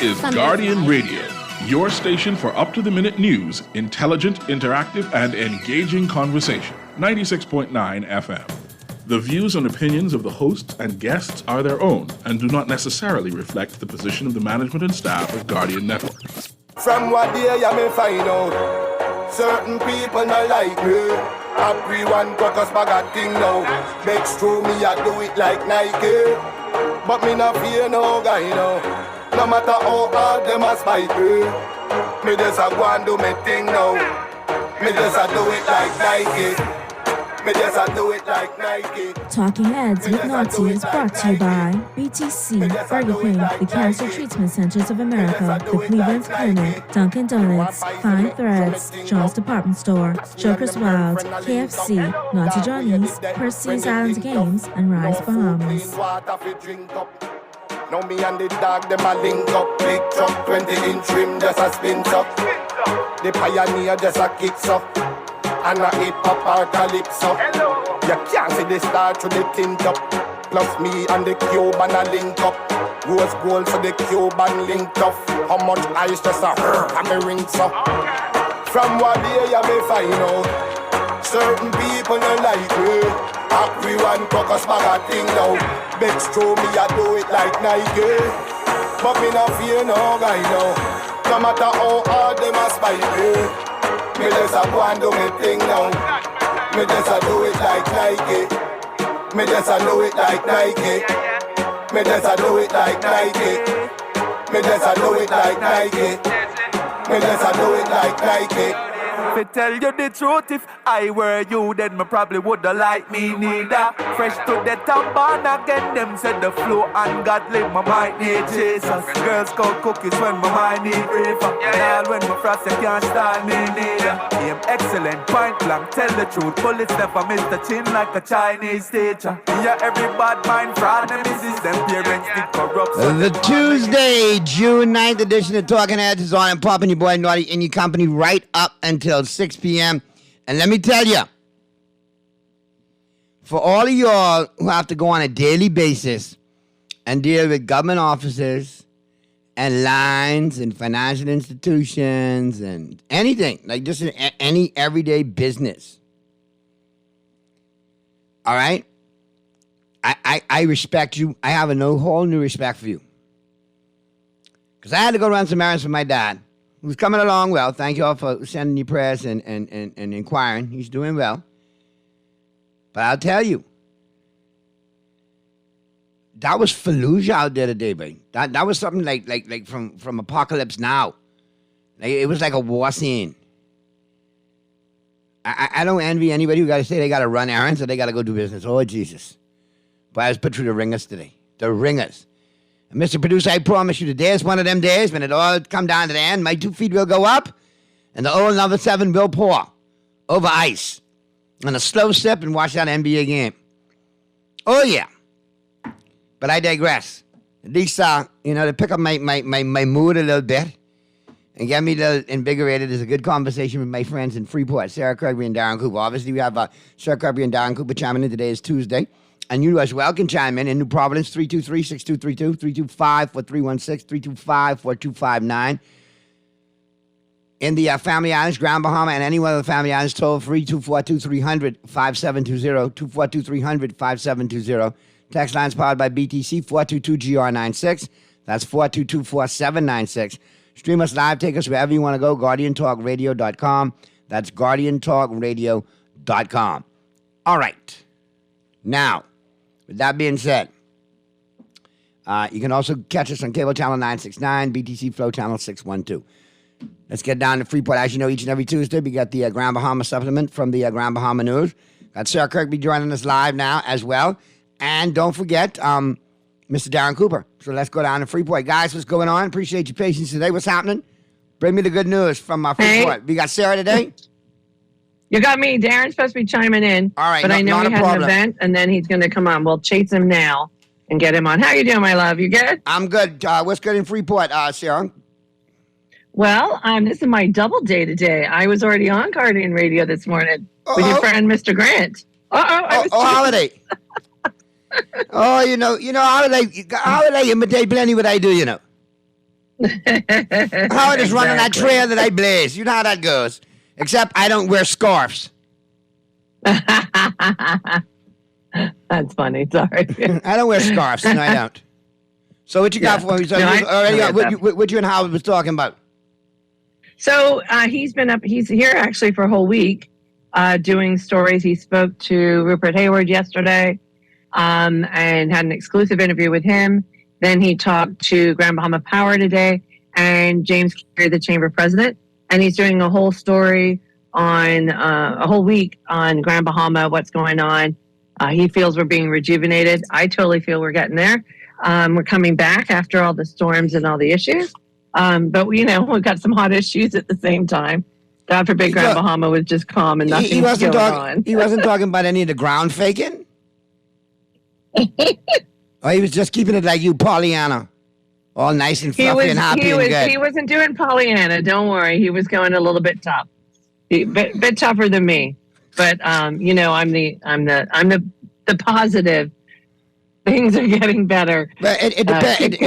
is Guardian Radio, your station for up-to-the-minute news, intelligent, interactive, and engaging conversation. 96.9 FM. The views and opinions of the hosts and guests are their own and do not necessarily reflect the position of the management and staff of Guardian Network. From what day you may find out, certain people not like me. Everyone got us bag a thing now. Begs through me, I do it like Nike. But me not fear no guy now. No matter how hard them a spite me, me just a go and do me thing now. Me just a do it like Nike. Me just a do it like Nike. Talking Heads with Naughty is brought to you by BTC, Burger King, the Cancer Treatment Centers of America, the Cleveland Clinic, Dunkin' Donuts, Fine Threads, John's Department Store, Joker's Wild, KFC, Naughty Johnny's, Percy's Island Games, and Rise Bahamas. Now me and the dog, them a link up. Big truck, 20-inch rim, just a spin up. The Pioneer just a kicks up. And a hip-hop or calypso. You can't see the star through the tint up. Plus me and the Cuban a link up. Rose gold for the Cuban linked up. How much ice just a and me rings up. From what day you may find out, certain people don't like me. Everyone focus back a thing now. Begs through me, I do it like Nike. But me not fear no guy now. No matter how hard them a spite me, me just a go and do me thing now. Me just a do it like Nike. Me just a do it like Nike. Me just a do it like Nike. Me just a do it like Nike. Me just a do it like Nike. To tell you the truth, if I were you, then me probably woulda like me neither. Fresh to the top, born again, them said the flow ungodly, my mind need Jesus. Girls call cookies when my mind need river. And all when my frost, you can't style me neither. Aim excellent, point blank, tell the truth. Bullets never miss the chin like a Chinese teacher. Yeah, every bad mind fraud, them is them parents did corrupt. The Tuesday, June 9th edition of Talking Heads is on and popping your boy Naughty in your company right up until 6 p.m. And let me tell you, for all of y'all who have to go on a daily basis and deal with government offices and lines and financial institutions and anything, like just any everyday business, all right? I respect you. I have a whole new respect for you. Because I had to go run some errands for my dad, who's coming along well. Thank you all for sending your prayers and inquiring. He's doing well. But I'll tell you, that was Fallujah out there today, baby. That was something like from Apocalypse Now. Like, it was like a war scene. I don't envy anybody who got to say they got to run errands or they got to go do business. Oh, Jesus. But I was put through the ringers today. The ringers. And Mr. Producer, I promise you today is one of them days when it all come down to the end. My 2 feet will go up and the old number 7 will pour over ice. And a slow sip and watch that NBA game. Oh, yeah. But I digress. At least, to pick up my mood a little bit and get me a little invigorated is a good conversation with my friends in Freeport, Sarah Kirby and Darren Cooper. Obviously, we have Sarah Kirby and Darren Cooper chiming in. Today is Tuesday. And you as well can chime in New Providence, 323-6232, 325-4316, 325-4259. In the Family Islands, Grand Bahama, and any one of the Family Islands, toll free, 242-300-5720, 242-300-5720. Text lines powered by BTC, 422-GR96. That's 422-4796. Stream us live, take us wherever you want to go, GuardianTalkRadio.com. That's GuardianTalkRadio.com. All right. Now, with that being said, you can also catch us on cable channel 969, BTC Flow channel 612. Let's get down to Freeport. As you know, each and every Tuesday, we got the Grand Bahama supplement from the Grand Bahama News. Got Sarah Kirkby joining us live now as well. And don't forget, Mr. Darren Cooper. So let's go down to Freeport. Guys, what's going on? Appreciate your patience today. What's happening? Bring me the good news from Freeport. Hey. We got Sarah today? You got me. Darren's supposed to be chiming in. All right, but I know he had problem. an event, and then he's going to come on. We'll chase him now and get him on. How you doing, my love? You good? I'm good. What's good in Freeport, Sarah? Well, this is my double day today. I was already on Guardian Radio this morning with your friend, Mr. Grant. Holiday. Holiday imitate plenty what I do, Howard is running that trail that I blaze. You know how that goes. Except I don't wear scarves. That's funny. Sorry. I don't wear scarves. No, I don't. So what you got for me? So what you and Howard was talking about? So he's been up. He's here actually for a whole week doing stories. He spoke to Rupert Hayward yesterday and had an exclusive interview with him. Then he talked to Grand Bahama Power today and James Carey, the chamber president. And he's doing a whole story on a whole week on Grand Bahama, what's going on. He feels we're being rejuvenated. I totally feel we're getting there. We're coming back after all the storms and all the issues. But, we've got some hot issues at the same time. God forbid Grand Bahama was just calm and nothing was going on. He wasn't talking about any of the ground faking? Or he was just keeping it like you, Pollyanna? All nice and fluffy and happy and good. He wasn't doing Pollyanna. Don't worry. He was going a little bit tough. Bit tougher than me. But, I'm the positive. Things are getting better. But it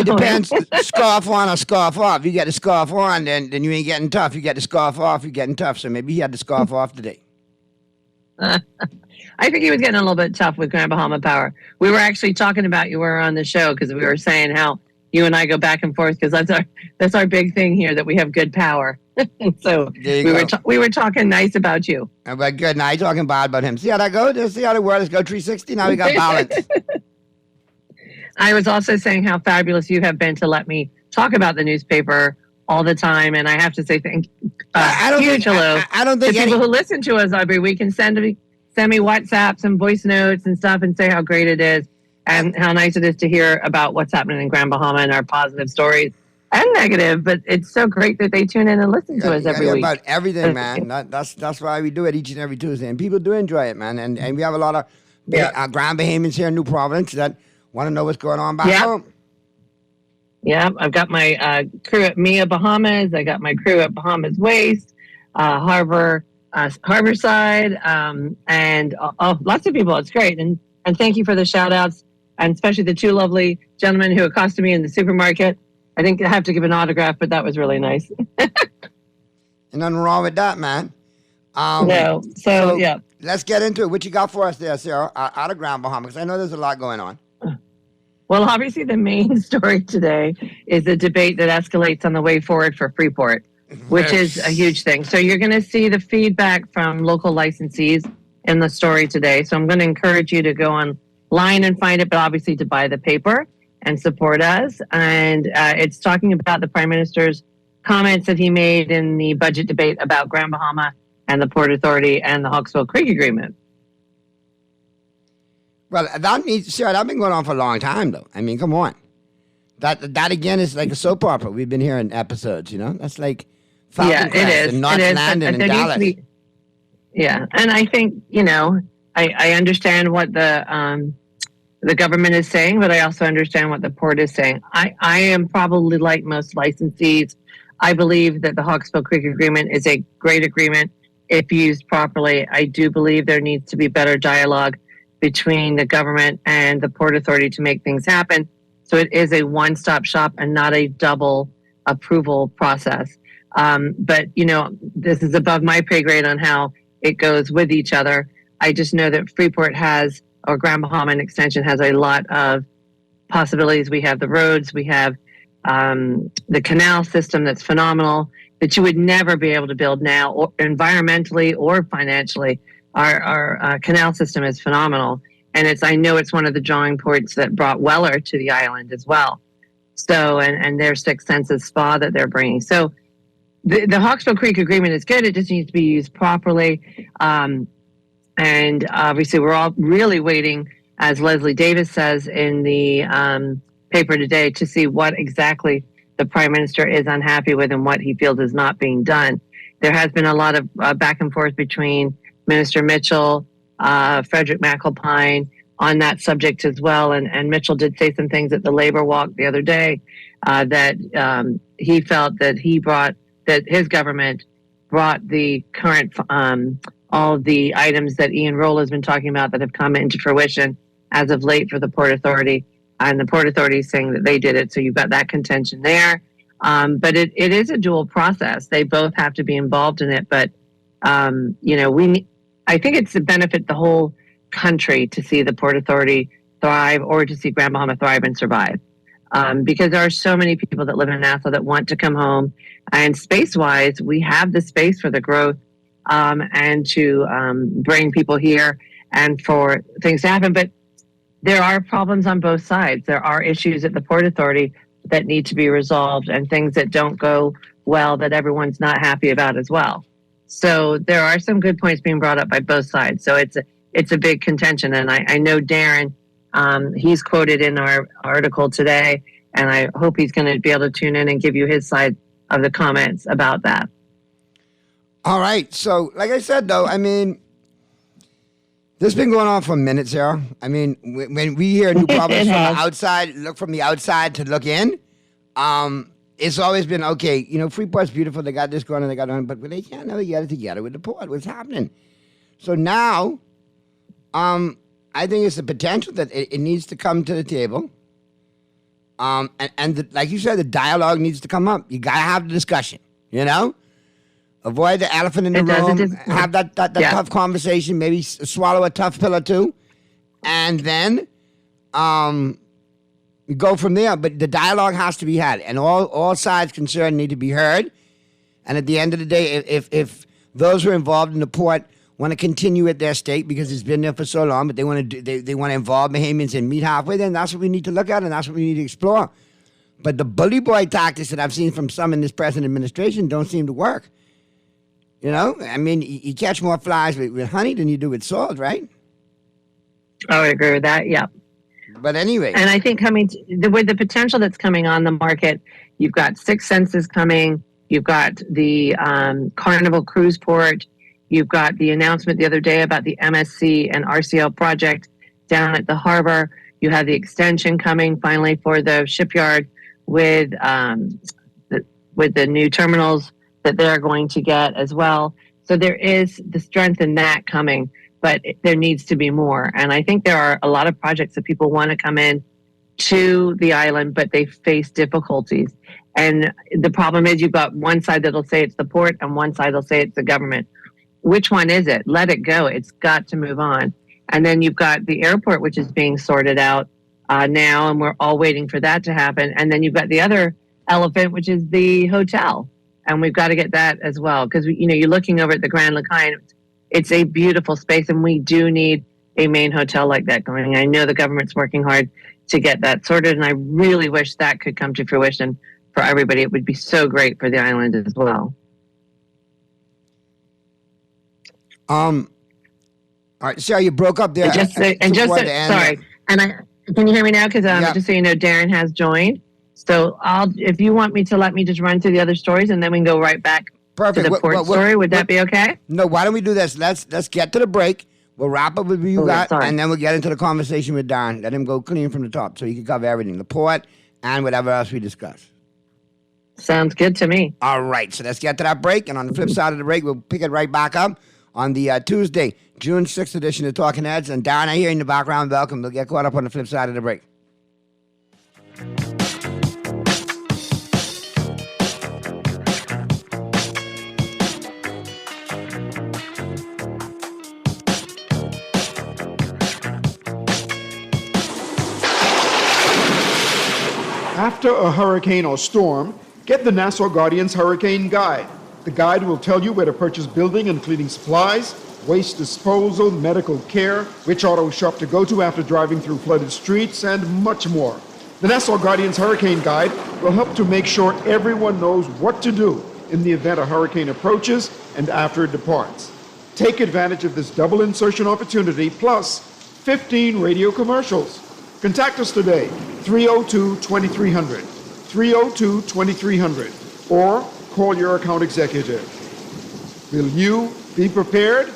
depends. Scarf on or scarf off. You get the scarf on, then you ain't getting tough. You get the scarf off, you're getting tough. So maybe he had the scarf off today. I think he was getting a little bit tough with Grand Bahama Power. We were actually talking about you were on the show because we were saying how you and I go back and forth because that's our big thing here, that we have good power. So we were talking nice about you. But good. Now you're talking bad about him. See how that goes? See how the world is go 360? Now we got balance. I was also saying how fabulous you have been to let me talk about the newspaper all the time, and I have to say thank you. I don't think people who listen to us every week can send me WhatsApps and voice notes and stuff and say how great it is and how nice it is to hear about what's happening in Grand Bahama and our positive stories and negative. But it's so great that they tune in and listen to us every week. About everything, man. That's why we do it each and every Tuesday, and people do enjoy it, man. And we have a lot of Grand Bahamians here in New Providence that want to know what's going on back home. Yeah, I've got my crew at Mia Bahamas. I got my crew at Bahamas Waste, Harborside, and lots of people. It's great. And thank you for the shout outs, and especially the two lovely gentlemen who accosted me in the supermarket. I think I have to give an autograph, but that was really nice. And nothing wrong with that, man. No. So, yeah. Let's get into it. What you got for us there, Sarah, out of Grand Bahama? Because I know there's a lot going on. Well, obviously, the main story today is the debate that escalates on the way forward for Freeport, which is a huge thing. So you're going to see the feedback from local licensees in the story today. So I'm going to encourage you to go online and find it, but obviously to buy the paper and support us. And it's talking about the Prime Minister's comments that he made in the budget debate about Grand Bahama and the Port Authority and the Hawksbill Creek Agreement. Well, Sarah, that's been going on for a long time, though. I mean, come on. That again is like a soap opera. We've been hearing episodes, That's like Falcon Crest and North Landing and Dallas. And I think, I understand what the government is saying, but I also understand what the port is saying. I am probably like most licensees. I believe that the Hawksbill Creek Agreement is a great agreement if used properly. I do believe there needs to be better dialogue between the government and the Port Authority to make things happen. So it is a one-stop shop and not a double approval process. But, this is above my pay grade on how it goes with each other. I just know that Freeport or Grand Bahama Extension has a lot of possibilities. We have the roads, we have the canal system that's phenomenal, that you would never be able to build now, or environmentally or financially. Our canal system is phenomenal, and I know it's one of the drawing points that brought Weller to the island as well. So, and their Six Senses spa that they're bringing. So, the Hawksbill Creek Agreement is good. It just needs to be used properly. And obviously, we're all really waiting, as Leslie Davis says in the paper today, to see what exactly the Prime Minister is unhappy with and what he feels is not being done. There has been a lot of back and forth between Minister Mitchell, Frederick McAlpine on that subject as well. And Mitchell did say some things at the Labor Walk the other day that he felt that his government brought the current, all of the items that Ian Roll has been talking about that have come into fruition as of late for the Port Authority. And the Port Authority is saying that they did it. So you've got that contention there. But it is a dual process. They both have to be involved in it. But, I think it's to benefit the whole country to see the Port Authority thrive or to see Grand Bahama thrive and survive. Because there are so many people that live in Nassau that want to come home. And space-wise, we have the space for the growth and to bring people here and for things to happen. But there are problems on both sides. There are issues at the Port Authority that need to be resolved and things that don't go well that everyone's not happy about as well. So there are some good points being brought up by both sides. So it's a big contention. And I know Darren, he's quoted in our article today, and I hope he's going to be able to tune in and give you his side of the comments about that. All right. So, like I said, though, I mean, this has been going on for minutes, Sarah. I mean, when we hear new problems from the outside, look from the outside to look in, it's always been, okay, Freeport's beautiful. They got this going and they got on, but they can't never get it together with the port. What's happening? So now, I think it's the potential that it needs to come to the table. Like you said, the dialogue needs to come up. You got to have the discussion, Avoid the elephant in the room. Have that tough conversation. Maybe swallow a tough pill or two, and then you go from there. But the dialogue has to be had, and all sides concerned need to be heard. And at the end of the day, if those who are involved in the port want to continue at their stake because it's been there for so long, but they want to they want to involve Bahamians and meet halfway, then that's what we need to look at, and that's what we need to explore. But the bully boy tactics that I've seen from some in this present administration don't seem to work. I mean, you catch more flies with honey than you do with salt, right? Oh, I agree with that. Yeah. But anyway. And I think with the potential that's coming on the market, you've got 6 Senses coming. You've got the Carnival Cruise Port. You've got the announcement the other day about the MSC and RCL project down at the harbor. You have the extension coming finally for the shipyard with the new terminals that they're going to get as well. So there is the strength in that coming, but there needs to be more. And I think there are a lot of projects that people want to come in to the island, but they face difficulties. And the problem is you've got one side that'll say it's the port and one side will say it's the government. Which one is it? Let it go. It's got to move on. And then you've got the airport, which is being sorted out now, and we're all waiting for that to happen. And then you've got the other elephant, which is the hotel. And we've got to get that as well. Because, you're looking over at the Grand Lacaille. It's a beautiful space, and we do need a main hotel like that going. I know the government's working hard to get that sorted, and I really wish that could come to fruition for everybody. It would be so great for the island as well. All right, Sarah, you broke up there. Sorry. And can you hear me now? Because just so you know, Darren has joined. So if you want me to let me just run through the other stories and then we can go right back to the port story. Would that be okay? No, why don't we do this? Let's get to the break. We'll wrap up with what you got, and then we'll get into the conversation with Darren. Let him go clean from the top so he can cover everything, the port and whatever else we discuss. Sounds good to me. All right, so let's get to that break. And on the flip side of the break, we'll pick it right back up on the Tuesday, June 6th edition of Talking Heads. And Darren, I hear you in the background. Welcome. We'll get caught up on the flip side of the break. After a hurricane or storm, get the Nassau Guardian's Hurricane Guide. The guide will tell you where to purchase building and cleaning supplies, waste disposal, medical care, which auto shop to go to after driving through flooded streets, and much more. The Nassau Guardian's Hurricane Guide will help to make sure everyone knows what to do in the event a hurricane approaches and after it departs. Take advantage of this double insertion opportunity plus 15 radio commercials. Contact us today, 302-2300, 302-2300, or call your account executive. Will you be prepared?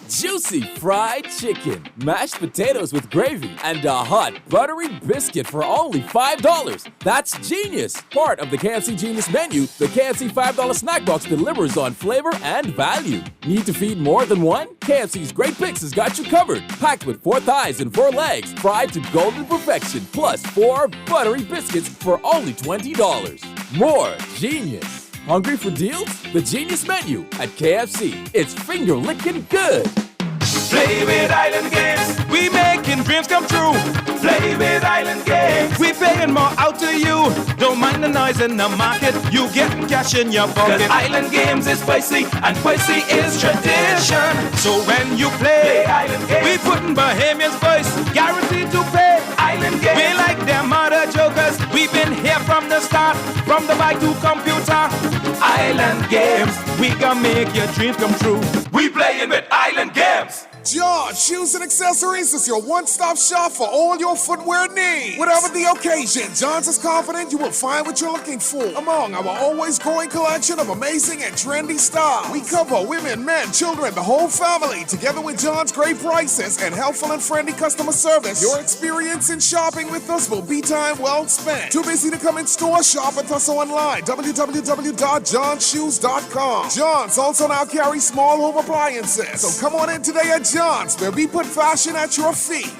Juicy KFC fried chicken, mashed potatoes with gravy, and a hot buttery biscuit for only $5. That's genius! Part of the KFC Genius menu, the KFC $5 snack box delivers on flavor and value. Need to feed more than one? KFC's Great Picks has got you covered. Packed with 4 thighs and 4 legs, fried to golden perfection, plus 4 buttery biscuits for only $20. More genius! Hungry for deals? The Genius Menu at KFC. It's finger-licking good. Play with Island Games, we making dreams come true. Play with Island Games, we paying more out to you. Don't mind the noise in the market, you getting cash in your pocket. 'Cause Island Games is spicy, and spicy is tradition. So when you play Island Games, we putting Bahamians first, guaranteed to pay. Island Games, we like them other jokers. We've been here from the start, from the bike to computer. Island Games, we gonna make your dreams come true. We playing with Island Games. John Shoes and Accessories is your one-stop shop for all your footwear needs. Whatever the occasion, John's is confident you will find what you're looking for among our always growing collection of amazing and trendy styles. We cover women, men, children, the whole family. Together with John's great prices and helpful and friendly customer service, your experience in shopping with us will be time well spent. Too busy to come in store? Shop with us online, www.johnshoes.com. John's also now carries small home appliances. So come on in today at John's, where we put fashion at your feet.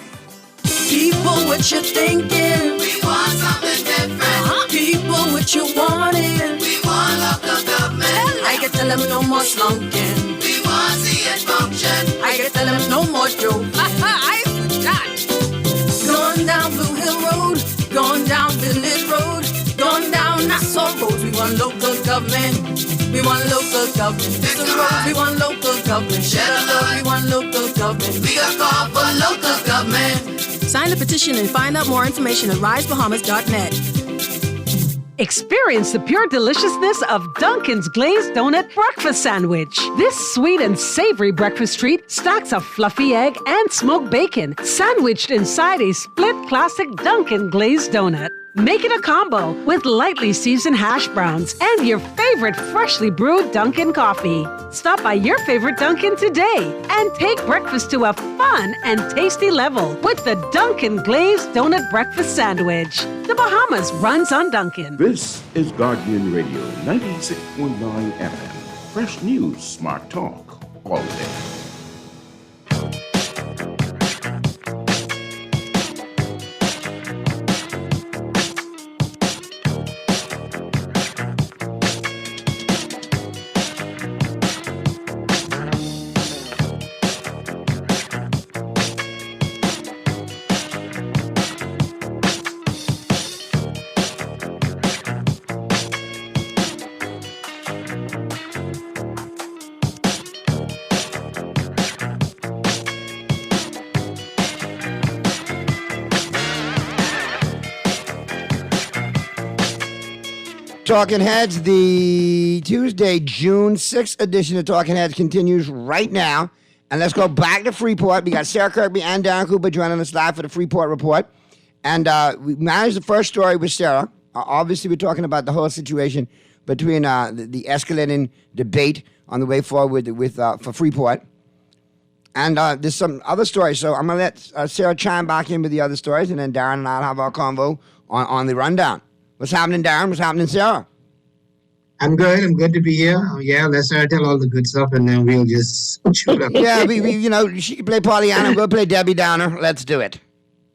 People, what you thinking? We want something different. People, what you wanting? We want local government. I can tell them no more slunking. We want to see it function. I can tell them no more joking. I forgot. Going down Blue Hill Road, going down Village Road, going down Nassau Road. We want local government. We want local government. Pick the road. We want local government. Share the love. We want local government. We got call for local government. Sign the petition and find out more information at risebahamas.net. Experience the pure deliciousness of Dunkin's Glazed Donut Breakfast Sandwich. This sweet and savory breakfast treat stacks a fluffy egg and smoked bacon, sandwiched inside a split classic Dunkin' Glazed Donut. Make it a combo with lightly seasoned hash browns and your favorite freshly brewed Dunkin' coffee. Stop by your favorite Dunkin' today and take breakfast to a fun and tasty level with the Dunkin' Glazed Donut Breakfast Sandwich. The Bahamas runs on Dunkin'. This is Guardian Radio 96.9 FM. Fresh news, smart talk, all day. Talking Heads, the Tuesday, June 6th edition of Talking Heads continues right now. And let's go back to Freeport. We got Sarah Kirkby and Darren Cooper joining us live for the Freeport Report. And we managed the first story with Sarah. Obviously, we're talking about the whole situation between the escalating debate on the way forward with for Freeport. And there's some other stories. So I'm going to let Sarah chime back in with the other stories, and then Darren and I'll have our convo on the rundown. What's happening, Darren? What's happening, Sarah? I'm good. I'm good to be here. Let's tell all the good stuff, and then we'll just shoot up. Yeah, she can play Pollyanna. We'll play Debbie Downer. Let's do it.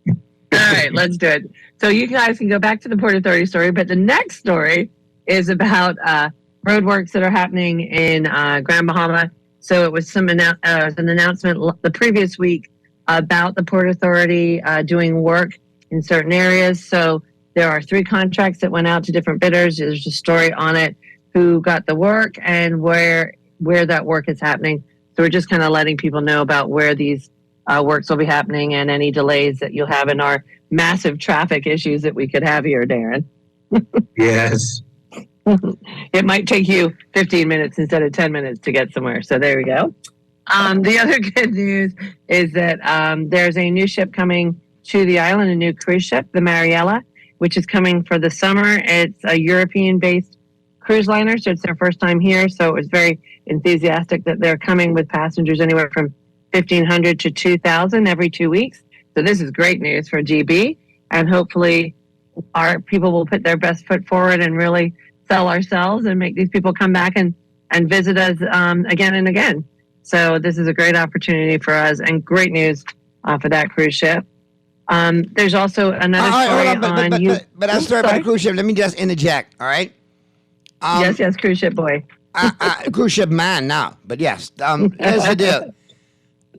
All right, let's do it. So you guys can go back to the Port Authority story, but the next story is about roadworks that are happening in Grand Bahama. So it was an announcement the previous week about the Port Authority doing work in certain areas. So there are 3 contracts that went out to different bidders. There's a story on it, who got the work and where that work is happening. So we're just kind of letting people know about where these works will be happening and any delays that you'll have in our massive traffic issues that we could have here, Darren. Yes. It might take you 15 minutes instead of 10 minutes to get somewhere. So there we go. The other good news is that there's a new ship coming to the island, a new cruise ship, the Mariella, which is coming for the summer. It's a European-based cruise liner, so it's their first time here. So it was very enthusiastic that they're coming with passengers anywhere from 1,500 to 2,000 every 2 weeks. So this is great news for GB, and hopefully our people will put their best foot forward and really sell ourselves and make these people come back and visit us again and again. So this is a great opportunity for us and great news for that cruise ship. There's also another story on... But that story about the cruise ship, let me just interject, all right? Yes, cruise ship boy. Cruise ship man now, but yes. Here's the deal.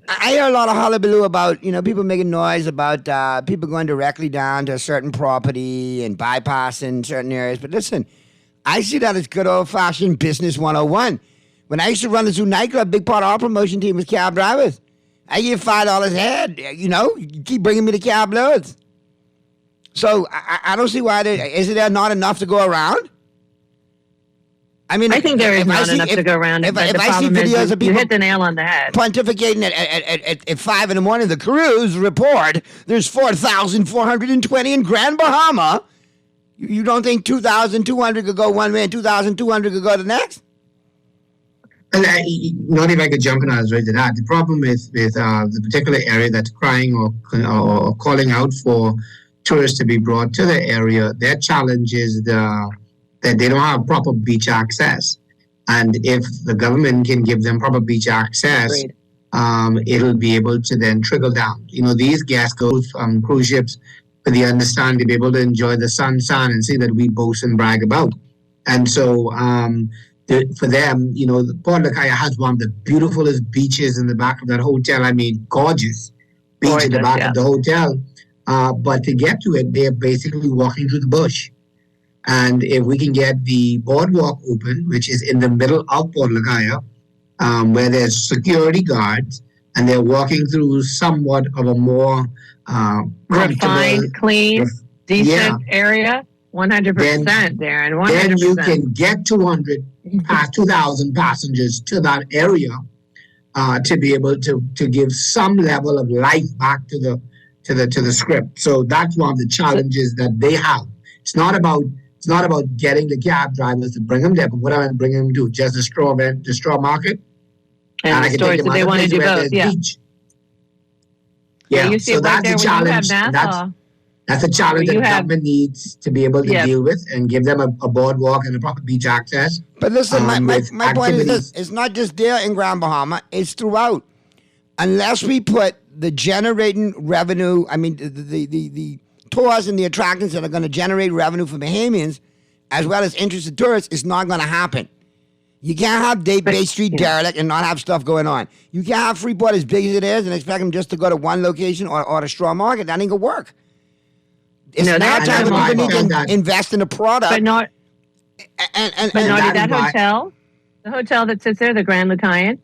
I hear a lot of hullabaloo about, people making noise about people going directly down to a certain property and bypassing certain areas. But listen, I see that as good old-fashioned business 101. When I used to run the Zoo nightclub, big part of our promotion team was cab drivers. I give $5 a head, you keep bringing me the cab loads. So I don't see why is there not enough to go around? I mean, I think there is not enough to go around. If I see videos of people, you hit the nail on the head. Pontificating at 5 in the morning, the cruise report, there's 4,420 in Grand Bahama. You don't think 2,200 could go one way and 2,200 could go the next? Not if I could jump in as right to that. The problem with the particular area that's crying or calling out for tourists to be brought to the area, their challenge is that they don't have proper beach access. And if the government can give them proper beach access, it'll be able to then trickle down. These guests go from cruise ships with the understanding to be able to enjoy the sun and see that we boast and brag about. And so for them, Port Lacaya has one of the beautifulest beaches in the back of that hotel. I mean, gorgeous beach in the back of the hotel. But to get to it, they're basically walking through the bush. And if we can get the boardwalk open, which is in the middle of Port Lacaya, where there's security guards, and they're walking through somewhat of a more refined, clean, decent area, 100%, Darren. 100%. Then you can get 2,000 passengers to that area to be able to give some level of life back to the script. So that's one of the challenges that they have. It's not about getting the cab drivers to bring them there, but what am I bringing them to? Just the straw market? And the stores, so they want to do both, beach. Yeah, you see so it right that's there a when challenge. you have Nassau. That's a challenge that the government needs to be able to deal with and give them a boardwalk and a proper beach access. But listen, my point is this. It's not just there in Grand Bahama. It's throughout. Unless we put the generating revenue, I mean, the tours and the attractions that are going to generate revenue for Bahamians, as well as interested tourists, it's not going to happen. You can't have Bay Street derelict and not have stuff going on. You can't have Freeport as big as it is and expect them just to go to one location or the straw market. That ain't going to work. It's now time for people to invest in a product. But not that hotel. The hotel that sits there, the Grand Lucayan,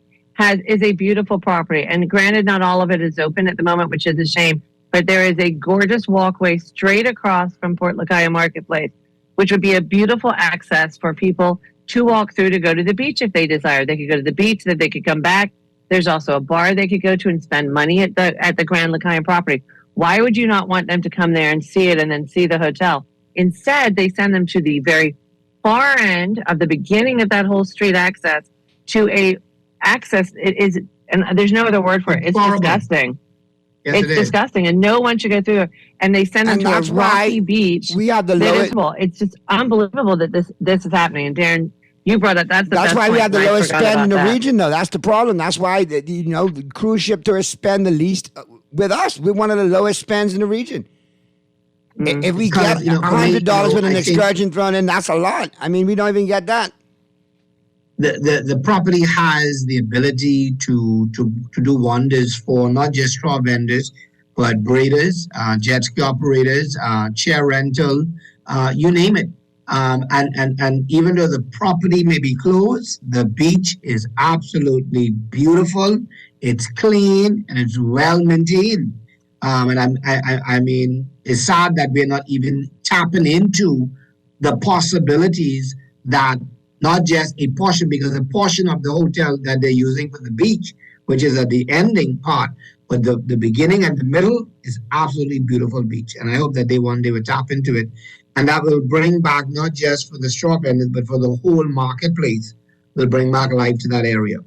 is a beautiful property. And granted, not all of it is open at the moment, which is a shame. But there is a gorgeous walkway straight across from Port Lacaya Marketplace, which would be a beautiful access for people to walk through to go to the beach if they desire. They could go to the beach, then they could come back. There's also a bar they could go to and spend money at the Grand Lucayan property. Why would you not want them to come there and see it and then see the hotel? Instead, they send them to the very far end of the beginning of that whole street access to a access. It is, and there's no other word for it. It's disgusting. Yes, it's disgusting, and no one should go through it. And they send them to a rocky beach. We have the lowest. It's just unbelievable that this is happening. And Darren, you brought it. That's why we have the lowest spend in the region, though. That's the problem. That's why the cruise ship tourists spend the least with us. We're one of the lowest spends in the region. Mm-hmm. If we get $100 with an excursion thrown in, that's a lot. I mean, we don't even get that. The property has the ability to do wonders for not just straw vendors, but braiders, jet ski operators, chair rental, you name it. And even though the property may be closed, the beach is absolutely beautiful. It's clean and it's well maintained. And I mean, it's sad that we're not even tapping into the possibilities that not just a portion, because a portion of the hotel that they're using for the beach, which is at the ending part, but the beginning and the middle is absolutely beautiful beach. And I hope that one day will tap into it. And that will bring back, not just for the straw vendors, but for the whole marketplace, will bring back life to that area.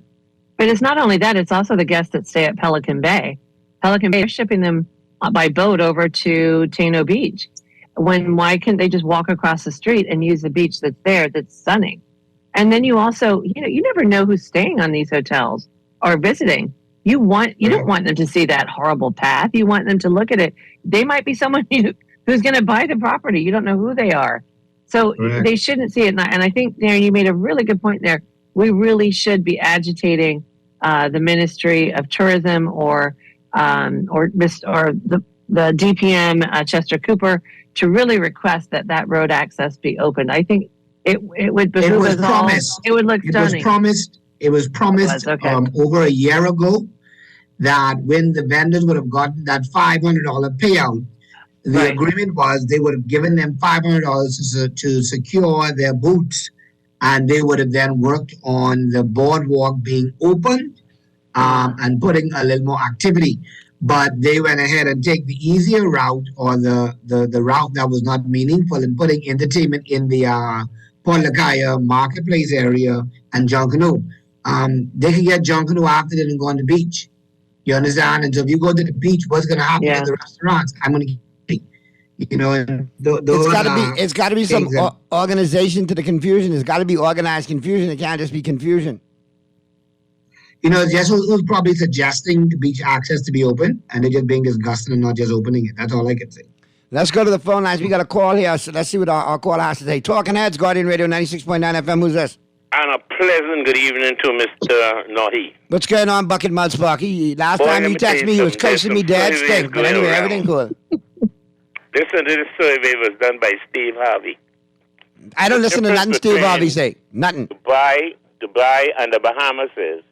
But it's not only that, it's also the guests that stay at Pelican Bay. Pelican Bay, they're shipping them by boat over to Tano Beach. Why can't they just walk across the street and use the beach that's there, that's stunning? And then you also, you never know who's staying on these hotels or visiting. You don't want them to see that horrible path. You want them to look at it. They might be someone who's going to buy the property. You don't know who they are. So they shouldn't see it. And I think, Darren, you made a really good point there. We really should be agitating the Ministry of Tourism or the DPM, Chester Cooper, to really request that road access be opened. I think it would behoove us all. It would look stunning. It was promised over a year ago that when the vendors would have gotten that $500 payout, the agreement was they would have given them $500 to secure their booths, and they would have then worked on the boardwalk being open and putting a little more activity. But they went ahead and take the easier route, or the route that was not meaningful, in putting entertainment in the Port Lacaya marketplace area and Junkanoo. They can get Junkanoo after they didn't go on the beach. You understand? And so if you go to the beach, what's going to happen to the restaurants? I'm going to get, it's got to be some organization to the confusion. It's got to be organized confusion. It can't just be confusion. Just who's probably suggesting the beach access to be open, and they're just being disgusting and not just opening it. That's all I can say. Let's go to the phone lines. We got a call here. So let's see what our caller has to say. Talking Heads, Guardian Radio 96.9 FM. Who's this? And a pleasant good evening to Mr. Naughty. What's going on, Bucket Mud Sparky? Last time he texted me, he was cursing me dead stink. But anyway, everything cool. Listen to this survey was done by Steve Harvey. I don't listen to nothing Steve Harvey say. Nothing. Dubai and the Bahamas is.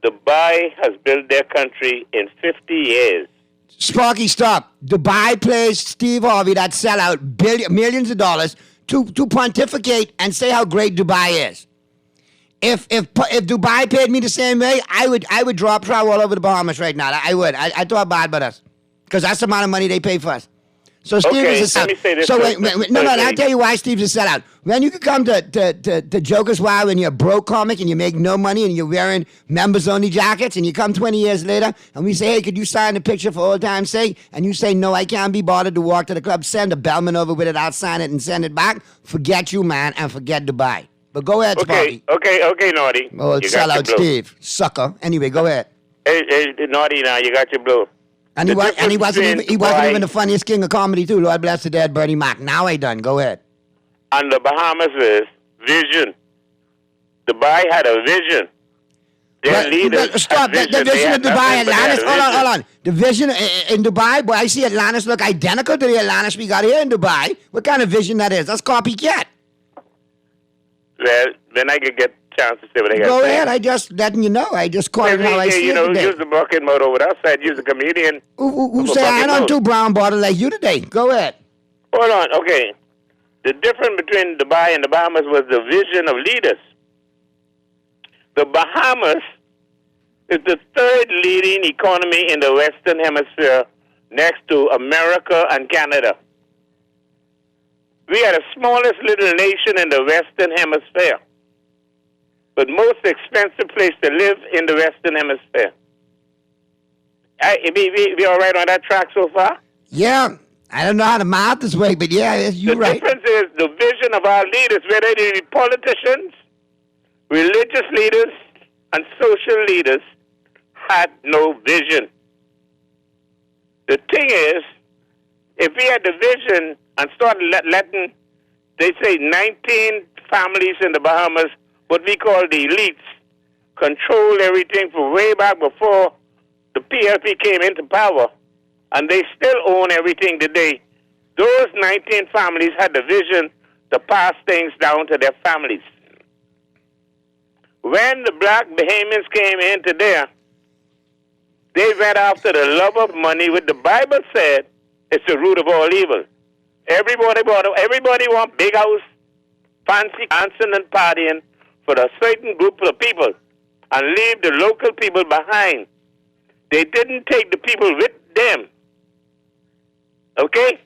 Dubai has built their country in 50 years. Sparky, stop. Dubai plays Steve Harvey, that sellout, millions of dollars, to pontificate and say how great Dubai is. If Dubai paid me the same way, I would drop trout all over the Bahamas right now. I would. I thought bad about us, because that's the amount of money they pay for us. So Steve is a sellout. Let me say this. So wait, no, I'll tell you why Steve's a sellout. When you can come to Joker's Wow and you're a broke comic and you make no money and you're wearing members-only jackets, and you come 20 years later and we say, hey, could you sign a picture for old time's sake? And you say, no, I can't be bothered to walk to the club. Send a bellman over with it. I'll sign it and send it back. Forget you, man, and forget Dubai. But go ahead, Sparky. Okay, Naughty. Oh, sellout Steve. Sucker. Anyway, go ahead. Hey, Naughty, now, you got your blue. And he wasn't even the funniest king of comedy, too. Lord bless the dead Bernie Mac. Now I done. Go ahead. And the Bahamas is vision. Dubai had a vision. Their leaders stop. The vision of Dubai, Atlantis. Hold on. The vision in Dubai, boy, I see Atlantis look identical to the Atlantis we got here in Dubai. What kind of vision that is? That's copycat. Well, then I could get a chance to say what I got to say. Go ahead. I just letting you know. I just called it how I see it today. Use the bucket mode over that side. Use the comedian. Who say I don't do brown bottle like you today? Go ahead. Hold on. Okay. The difference between Dubai and the Bahamas was the vision of leaders. The Bahamas is the third leading economy in the Western Hemisphere, next to America and Canada. We are the smallest little nation in the Western Hemisphere, but most expensive place to live in the Western Hemisphere. We all right on that track so far? Yeah. I don't know how to math this way, but yeah, you're right. The difference is the vision of our leaders, whether they be politicians, religious leaders, and social leaders, had no vision. The thing is, if we had the vision and started letting, they say 19 families in the Bahamas, what we call the elites, control everything from way back before the PLP came into power, and they still own everything today. Those 19 families had the vision to pass things down to their families. When the black Bahamians came into there, they went after the love of money, which the Bible said is the root of all evil. Everybody want big house, fancy dancing and partying for a certain group of people and leave the local people behind. They didn't take the people with them. Okay?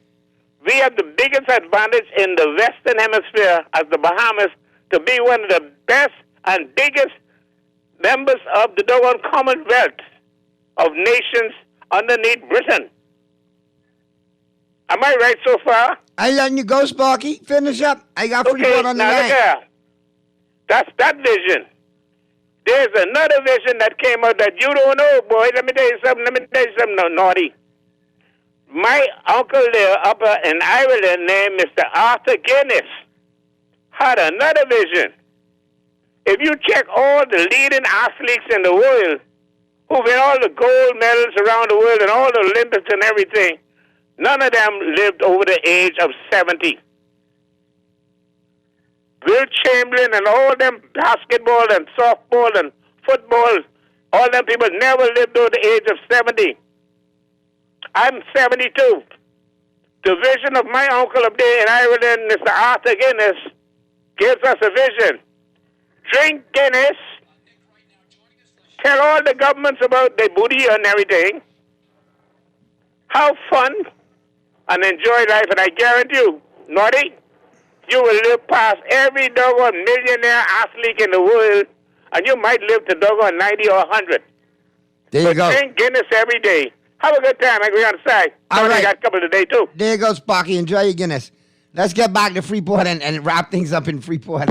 We have the biggest advantage in the Western Hemisphere as the Bahamas to be one of the best and biggest members of the doggone Commonwealth of Nations underneath Britain. Am I right so far? I letting you go, Sparky. Finish up. I got Freeport on the now line. Look here. That's that vision. There's another vision that came out that you don't know, boy. Let me tell you something now, Naughty. My uncle there up in Ireland named Mr. Arthur Guinness had another vision. If you check all the leading athletes in the world who win all the gold medals around the world and all the Olympics and everything, none of them lived over the age of 70. Will Chamberlain and all them basketball and softball and football, all them people never lived over the age of 70. I'm 72. The vision of my uncle up there in Ireland, Mr. Arthur Guinness, gives us a vision. Drink Guinness, tell all the governments about their booty and everything, have fun, and enjoy life. And I guarantee you, Naughty, you will live past every doggone millionaire athlete in the world, and you might live to doggone 90 or 100. There you go. Drink Guinness every day. Have a good time, like we got to say. All right. I got a couple today, too. There you go, Sparky. Enjoy your Guinness. Let's get back to Freeport and wrap things up in Freeport.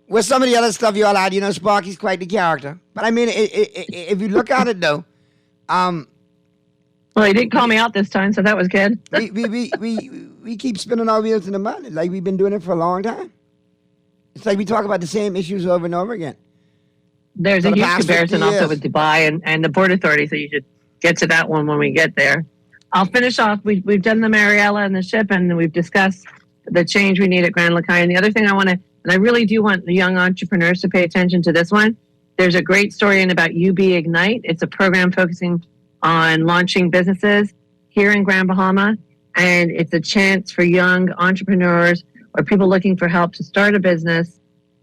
With some of the other stuff you all had, Sparky's quite the character. But I mean, if you look at it, though, well, he didn't call me out this time, so that was good. we keep spinning our wheels in the mud. Like we've been doing it for a long time. It's like we talk about the same issues over and over again. There's a huge comparison also with Dubai and the Port Authority, so you should get to that one when we get there. I'll finish off. We've done the Mariella and the ship, and we've discussed the change we need at Grand Lakai. And the other thing I want to, and I really do want the young entrepreneurs to pay attention to this one. There's a great story in about UB Ignite. It's a program focusing on launching businesses here in Grand Bahama. And it's a chance for young entrepreneurs or people looking for help to start a business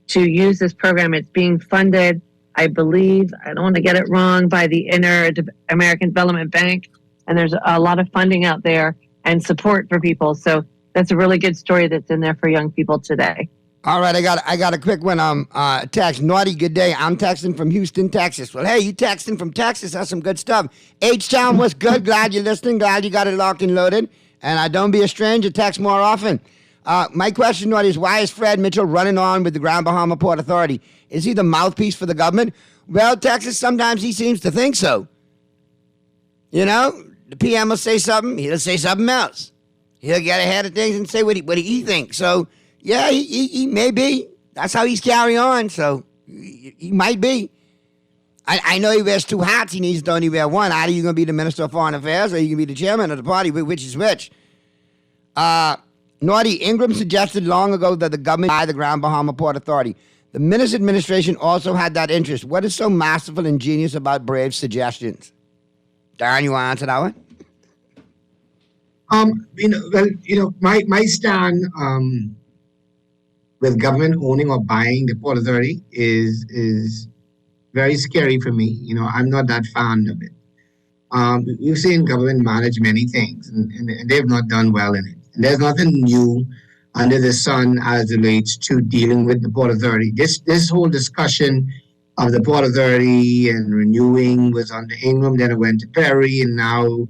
to use this program. It's being funded, I believe, I don't want to get it wrong, by the Inter-American Development Bank. And there's a lot of funding out there and support for people. So that's a really good story that's in there for young people today. All right, I got a quick one. Text, Naughty, good day. I'm texting from Houston, Texas. Well, hey, you texting from Texas? That's some good stuff. H-Town, what's good? Glad you're listening. Glad you got it locked and loaded. And don't be a stranger. Text more often. My question, Naughty, is why is Fred Mitchell running on with the Grand Bahama Port Authority? Is he the mouthpiece for the government? Well, Texas, sometimes he seems to think so. The PM will say something. He'll say something else. He'll get ahead of things and say what he thinks. So, yeah, he may be. That's how he's carrying on. So, he might be. I know he wears two hats. He needs to only wear one. Either you're going to be the Minister of Foreign Affairs or you're going to be the chairman of the party, which is which. Naughty, Ingram suggested long ago that the government buy the Grand Bahama Port Authority. The Minnis administration also had that interest. What is so masterful and genius about Brave's suggestions? Darren, you want to answer that one? My stand with government owning or buying the Port Authority is very scary for me. I'm not that fond of it. We've seen government manage many things, and they've not done well in it. And there's nothing new under the sun as relates to dealing with the Port Authority. This whole discussion of the Port Authority and renewing was under Ingram, then it went to Perry, and now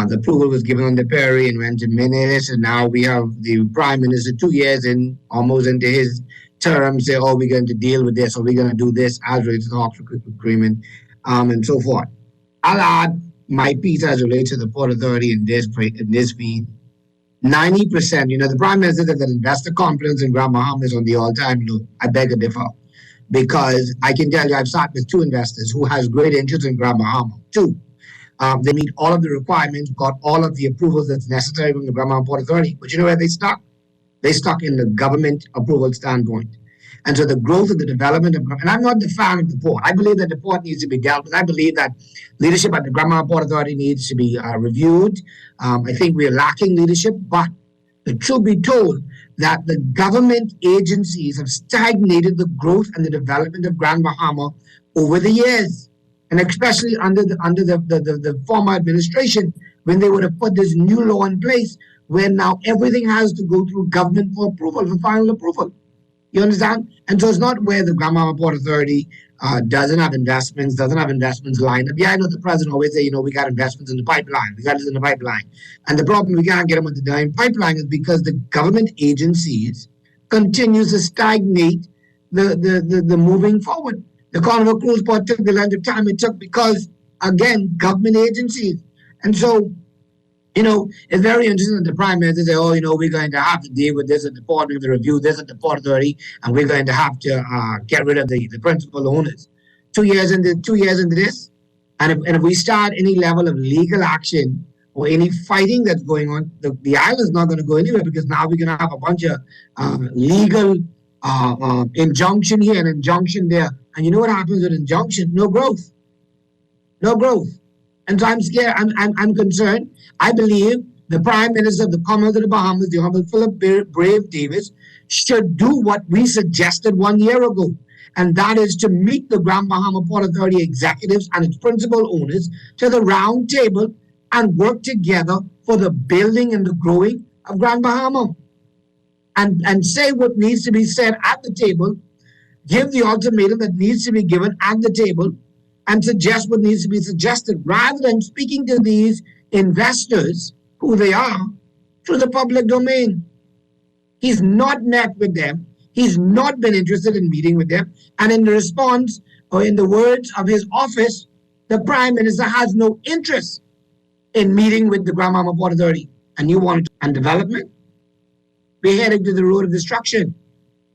the approval was given under Perry and went to Minnis, and now we have the Prime Minister 2 years in, almost into his term, say, we're going to deal with this, or we're going to do this as relates to the Hawks Agreement, and so forth. I'll add my piece as relates to the Port Authority in this being 90%, the Prime Minister said that investor confidence in Grand Bahama is on the all-time low. I beg to differ. Because I can tell you, I've sat with two investors who has great interest in Grand Bahama. Two. They meet all of the requirements, got all of the approvals that's necessary from the Grand Bahama Port Authority. But you know where they stuck? They stuck in the government approval standpoint. And so the growth and the development of, and I'm not the fan of the port. I believe that the port needs to be dealt with. I believe that leadership at the Grand Bahama Port Authority needs to be reviewed. I think we're lacking leadership, but the truth be told, that the government agencies have stagnated the growth and the development of Grand Bahama over the years. And especially under the former administration, when they would have put this new law in place, where now everything has to go through government for approval, for final approval. You understand? And so it's not where the Grand Bahama Port Authority doesn't have investments lined up. Yeah, I know the president always say, we got investments in the pipeline. We got this in the pipeline. And the problem we can't get them into the pipeline is because the government agencies continues to stagnate the moving forward. The Carnival Cruise Port took the length of time it took because, again, government agencies. And so, it's very interesting that the Prime Minister say, we're going to have to deal with this at the port, we're going to review this at the Port Authority, and we're going to have to get rid of the principal owners. 2 years into this, and if we start any level of legal action or any fighting that's going on, the island's not going to go anywhere, because now we're going to have a bunch of legal injunction here and injunction there. And you know what happens with injunction? No growth. No growth. And so I'm scared. I'm concerned. I believe the Prime Minister of the Commonwealth of the Bahamas, the Honorable Philip Brave Davis, should do what we suggested 1 year ago. And that is to meet the Grand Bahama Port Authority executives and its principal owners to the round table and work together for the building and the growing of Grand Bahama. And say what needs to be said at the table, give the ultimatum that needs to be given at the table, and suggest what needs to be suggested, rather than speaking to these investors, who they are, through the public domain. He's not met with them. He's not been interested in meeting with them. And in the response, or in the words of his office, the Prime Minister has no interest in meeting with the Grand Bahama Port Authority. And you want and development? We're heading to the road of destruction.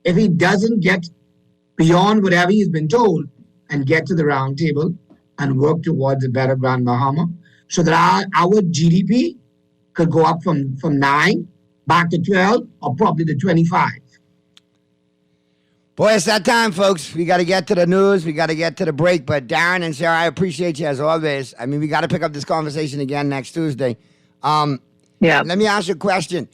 If he doesn't get beyond whatever he's been told and get to the round table and work towards a better Grand Bahama, so that our GDP could go up from 9 back to 12 or probably to 25. Boy, it's that time, folks. We got to get to the news. We got to get to the break. But Darren and Sarah, I appreciate you as always. I mean, we got to pick up this conversation again next Tuesday. Yeah. Let me ask you a question.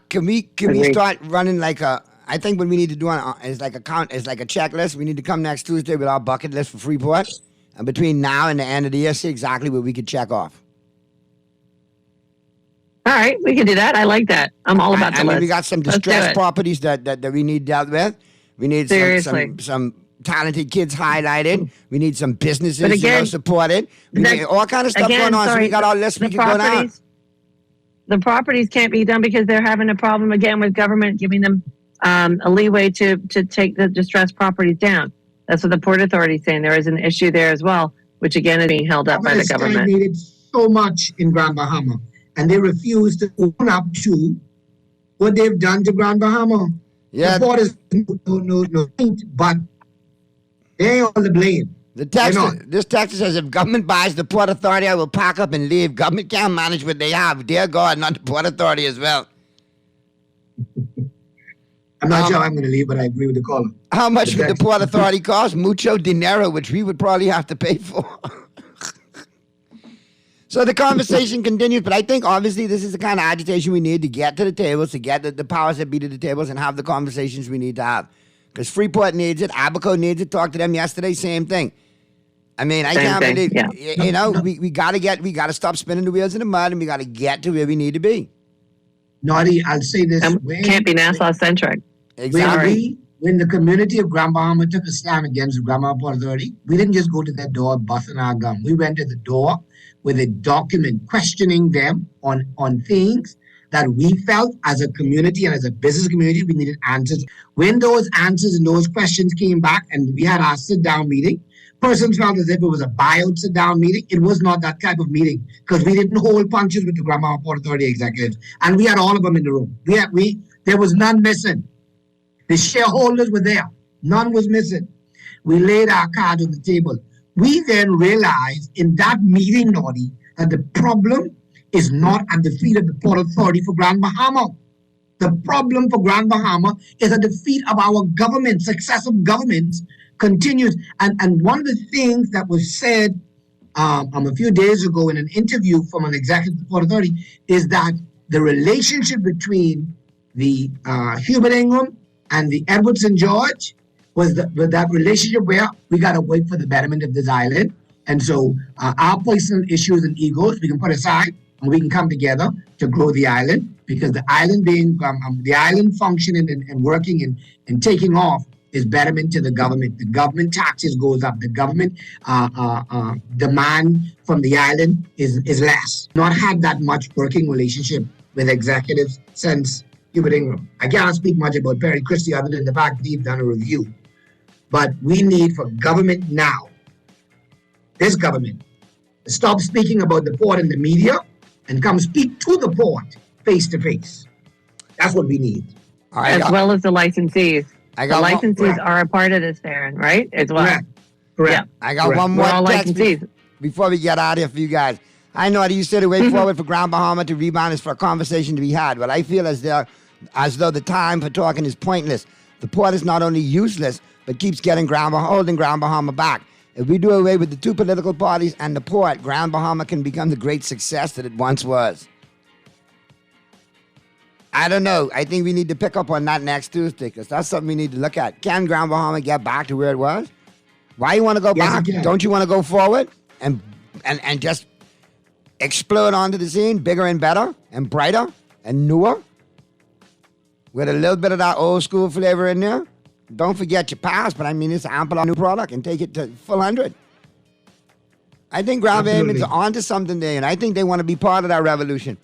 Can we start running like I think what we need to do is like a checklist. We need to come next Tuesday with our bucket list for Freeport. And between now and the end of the year, see exactly what we could check off. All right, we can do that. I like that. I'm all about the list. We got some distressed properties that we need dealt with. We need some talented kids highlighted. We need some businesses supported. We need all kind of stuff going on. So we got our list we can go down. The properties can't be done because they're having a problem again with government giving them a leeway to take the distressed properties down. That's what the Port Authority is saying. There is an issue there as well, which again is being held up by the government. They so much in Grand Bahama, and they refuse to own up to what they've done to Grand Bahama. Yeah, the port is no, but they all the blame. This text says, if government buys the Port Authority, I will pack up and leave. Government can't manage what they have. Dear God, not the Port Authority as well. I'm not sure I'm going to leave, but I agree with the caller. How much would the Port Authority cost? Mucho dinero, which we would probably have to pay for. So the conversation continues, but I think obviously this is the kind of agitation we need to get to the tables, to get the powers that be to the tables and have the conversations we need to have. Because Freeport needs it, Abaco needs it. Talked to them yesterday, same thing. I mean, I can't believe, we got to stop spinning the wheels in the mud, and we got to get to where we need to be. Naughty, I'll say this. Can't be Nassau-centric. Exactly. When the community of Grand Bahama took a stand against the Grand Bahama Port Authority, we didn't just go to their door busting our gum. We went to the door with a document questioning them on things that we felt as a community and as a business community we needed answers. When those answers and those questions came back and we had our sit-down meeting, persons felt as if it was a buyout sit-down meeting. It was not that type of meeting because we didn't hold punches with the Grand Bahama Port Authority executives. And we had all of them in the room. There was none missing. The shareholders were there. None was missing. We laid our cards on the table. We then realized in that meeting, Naughty, that the problem is not at the feet of the Port Authority for Grand Bahama. The problem for Grand Bahama is at the feet of our government, successive governments, continues. And one of the things that was said a few days ago in an interview from an executive of the Port Authority is that the relationship between the Hubert Ingram and the Edward St. George was that relationship where we got to wait for the betterment of this island. And so our personal issues and egos we can put aside and we can come together to grow the island. because the island being the island functioning and working and taking off is betterment to the government. The government taxes goes up. The government demand from the island is less. Not had that much working relationship with executives since Hubert Ingraham. I cannot speak much about Perry Christie other than the fact that he's done a review. But we need for government now, this government, to stop speaking about the port in the media and come speak to the port face to face. That's what we need. As well as the licensees. The licensees are a part of this, Darren, right? As well. Correct. Yeah. I got one more We're all text licensees. before we get out of here for you guys. I know that you said the way forward for Grand Bahama to rebound is for a conversation to be had, but I feel as though the time for talking is pointless. The port is not only useless, but keeps holding Grand Bahama back. If we do away with the two political parties and the port, Grand Bahama can become the great success that it once was. I don't know. I think we need to pick up on that next Tuesday because that's something we need to look at. Can Grand Bahama get back to where it was? Why you want to go back? Don't you want to go forward and just explode onto the scene bigger and better and brighter and newer with a little bit of that old school flavor in there? Don't forget your past, but I mean, it's an ample new product and take it to full 100. I think Grand Bahama is onto something there, and I think they want to be part of that revolution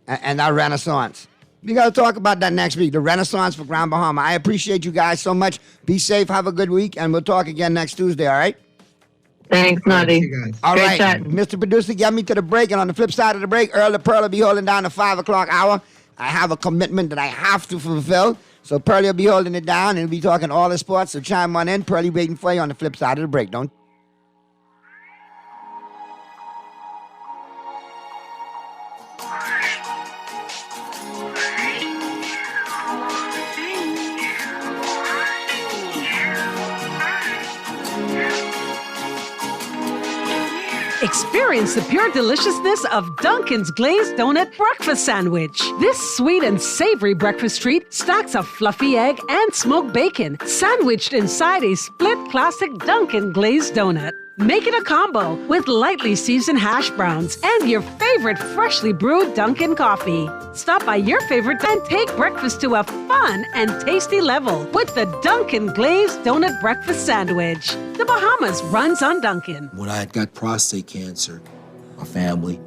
and that renaissance. We got to talk about that next week, the renaissance for Grand Bahama. I appreciate you guys so much. Be safe, have a good week, and we'll talk again next Tuesday, all right? Thanks, Nutty. All right, Mr. Producer, get me to the break, and on the flip side of the break, Earl the Pearl will be holding down the 5 o'clock hour. I have a commitment that I have to fulfill, so Pearlie will be holding it down, and we'll be talking all the sports, so chime on in. Pearlie waiting for you on the flip side of the break. Don't. Experience the pure deliciousness of Dunkin's Glazed Donut Breakfast Sandwich. This sweet and savory breakfast treat stacks a fluffy egg and smoked bacon, sandwiched inside a split classic Dunkin' Glazed Donut. Make it a combo with lightly seasoned hash browns and your favorite freshly brewed Dunkin' coffee. Stop by your favorite and take breakfast to a fun and tasty level with the Dunkin' Glazed Donut Breakfast Sandwich. The Bahamas runs on Dunkin'. When I got prostate cancer, my family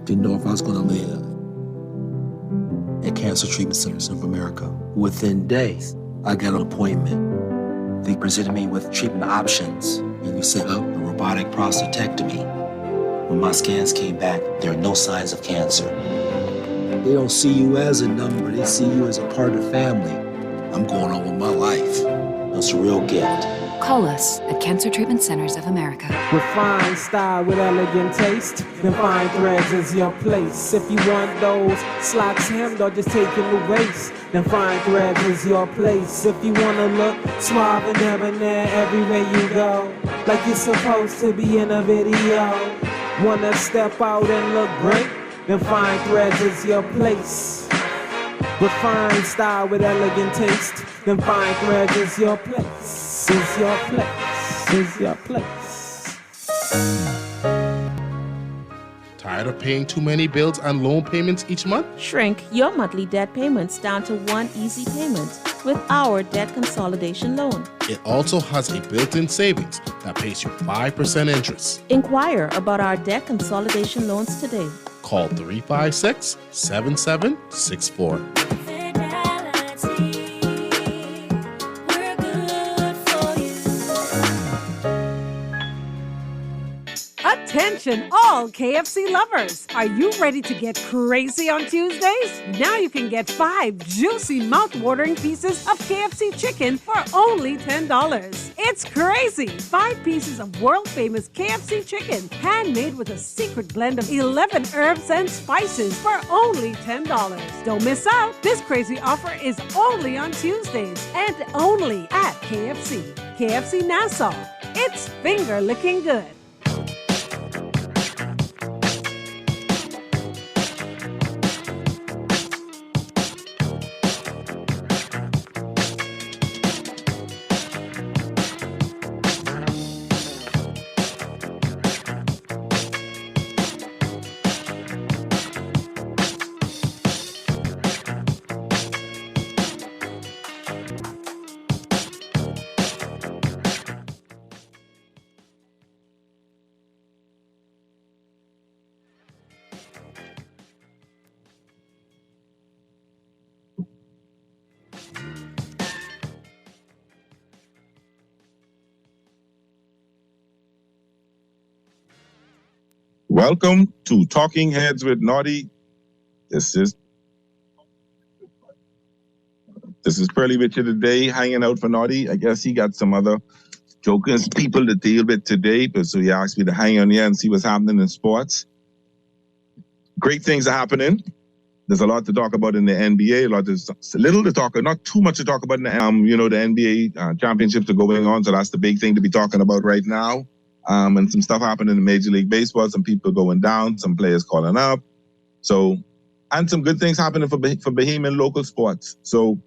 didn't know if I was going to live. At Cancer Treatment Centers of America, within days, I got an appointment. They presented me with treatment options, and we set up a robotic prostatectomy. When my scans came back, there are no signs of cancer. They don't see you as a number, they see you as a part of the family. I'm going on with my life. That's a real gift. Call us at Cancer Treatment Centers of America. Refined style with elegant taste, then Fine Threads is your place. If you want those slacks hemmed or just taking the waist, then Fine Threads is your place. If you want to look suave and debonair everywhere you go, like you're supposed to be in a video, want to step out and look great, then Fine Threads is your place. Refined style with elegant taste, then Fine Threads is your place. Is your place. Is your place. Tired of paying too many bills and loan payments each month? Shrink your monthly debt payments down to one easy payment with our debt consolidation loan. It also has a built-in savings that pays you 5% interest. Inquire about our debt consolidation loans today. Call 356-7764. Attention all KFC lovers! Are you ready to get crazy on Tuesdays? Now you can get 5 juicy mouth-watering pieces of KFC chicken for only $10. It's crazy! 5 pieces of world-famous KFC chicken, handmade with a secret blend of 11 herbs and spices for only $10. Don't miss out! This crazy offer is only on Tuesdays and only at KFC. KFC Nassau. It's finger-licking good. Welcome to Talking Heads with Naughty. This is Pearly with you today, hanging out for Naughty. I guess he got some other jokers, people to deal with today, but so he asked me to hang on here and see what's happening in sports. Great things are happening. There's a lot to talk about in the NBA. There's a little to talk, not too much to talk about in the NBA championships are going on, so that's the big thing to be talking about right now. And some stuff happening in Major League Baseball, some people going down, some players calling up. So, and some good things happening for Bahamian local sports. So,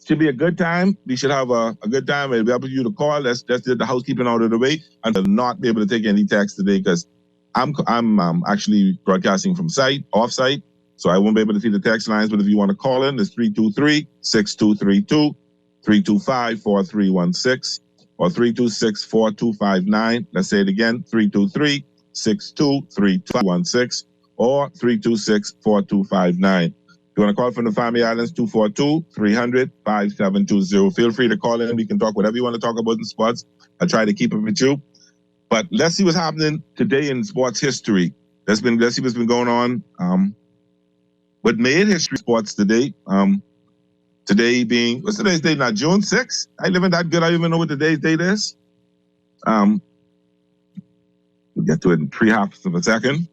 should be a good time. We should have a good time. We'll be able for you to call. Let's get the housekeeping out of the way and to not be able to take any text today because I'm actually broadcasting from off-site, so I won't be able to see the text lines. But if you want to call in, it's 323-6232, 325-4316. Or 326-4259. Let's say it again, 323-623216 or 326-4259. If you want to call from the Family Islands, 242-300-5720. Feel free to call in. We can talk whatever you want to talk about in sports. I try to keep it with you. But let's see what's happening today in sports history. Let's see what's been going on. What made history sports today? Today being, what's today's date now? June 6th? I live in that good. I don't even know what today's date is. We'll get to it in 3/2 of a second.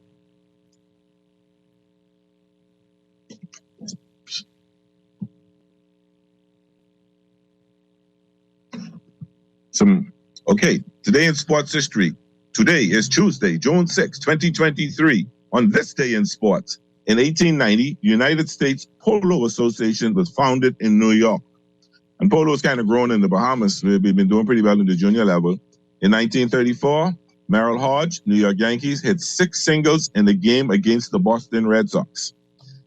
Today in sports history. Today is Tuesday, June 6, 2023. On this day in sports, in 1890, the United States Polo Association was founded in New York. And polo has kind of grown in the Bahamas. We've been doing pretty well in the junior level. In 1934, Merrill Hodge, New York Yankees, hit 6 singles in the game against the Boston Red Sox.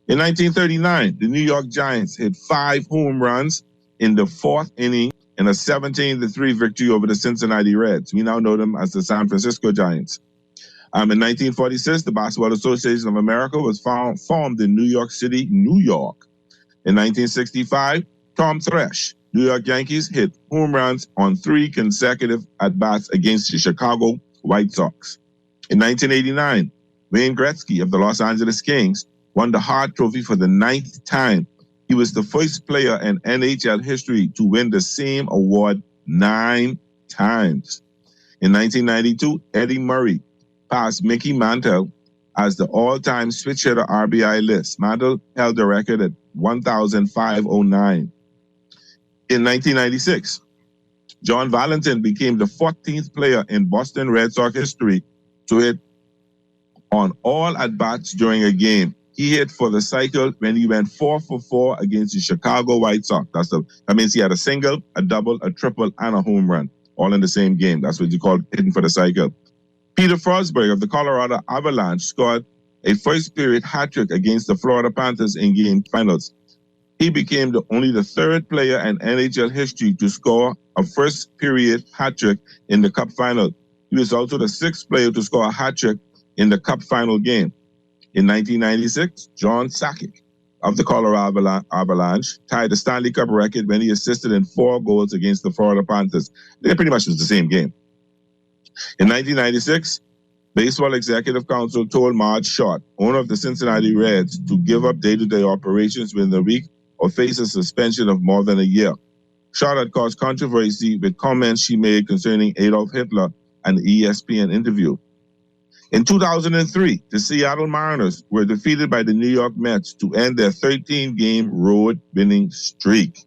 In 1939, the New York Giants hit 5 home runs in the 4th inning in a 17-3 victory over the Cincinnati Reds. We now know them as the San Francisco Giants. In 1946, the Basketball Association of America was formed in New York City, New York. In 1965, Tom Thresh, New York Yankees, hit home runs on 3 consecutive at-bats against the Chicago White Sox. In 1989, Wayne Gretzky of the Los Angeles Kings won the Hart Trophy for the 9th time. He was the first player in NHL history to win the same award 9 times. In 1992, Eddie Murray passed Mickey Mantle as the all-time switch hitter RBI list. Mantle held the record at 1,509. In 1996, John Valentin became the 14th player in Boston Red Sox history to hit on all at-bats during a game. He hit for the cycle when he went 4 for 4 against the Chicago White Sox. That means he had a single, a double, a triple, and a home run, all in the same game. That's what you call hitting for the cycle. Peter Forsberg of the Colorado Avalanche scored a first-period hat-trick against the Florida Panthers in game finals. He became only the 3rd player in NHL history to score a first-period hat-trick in the Cup final. He was also the 6th player to score a hat-trick in the Cup final game. In 1996, John Sakic of the Colorado Avalanche tied the Stanley Cup record when he assisted in 4 goals against the Florida Panthers. They pretty much was the same game. In 1996, Baseball Executive Council told Marge Short, owner of the Cincinnati Reds, to give up day-to-day operations within a week or face a suspension of more than a year. Short had caused controversy with comments she made concerning Adolf Hitler and the ESPN interview. In 2003, the Seattle Mariners were defeated by the New York Mets to end their 13-game road winning streak.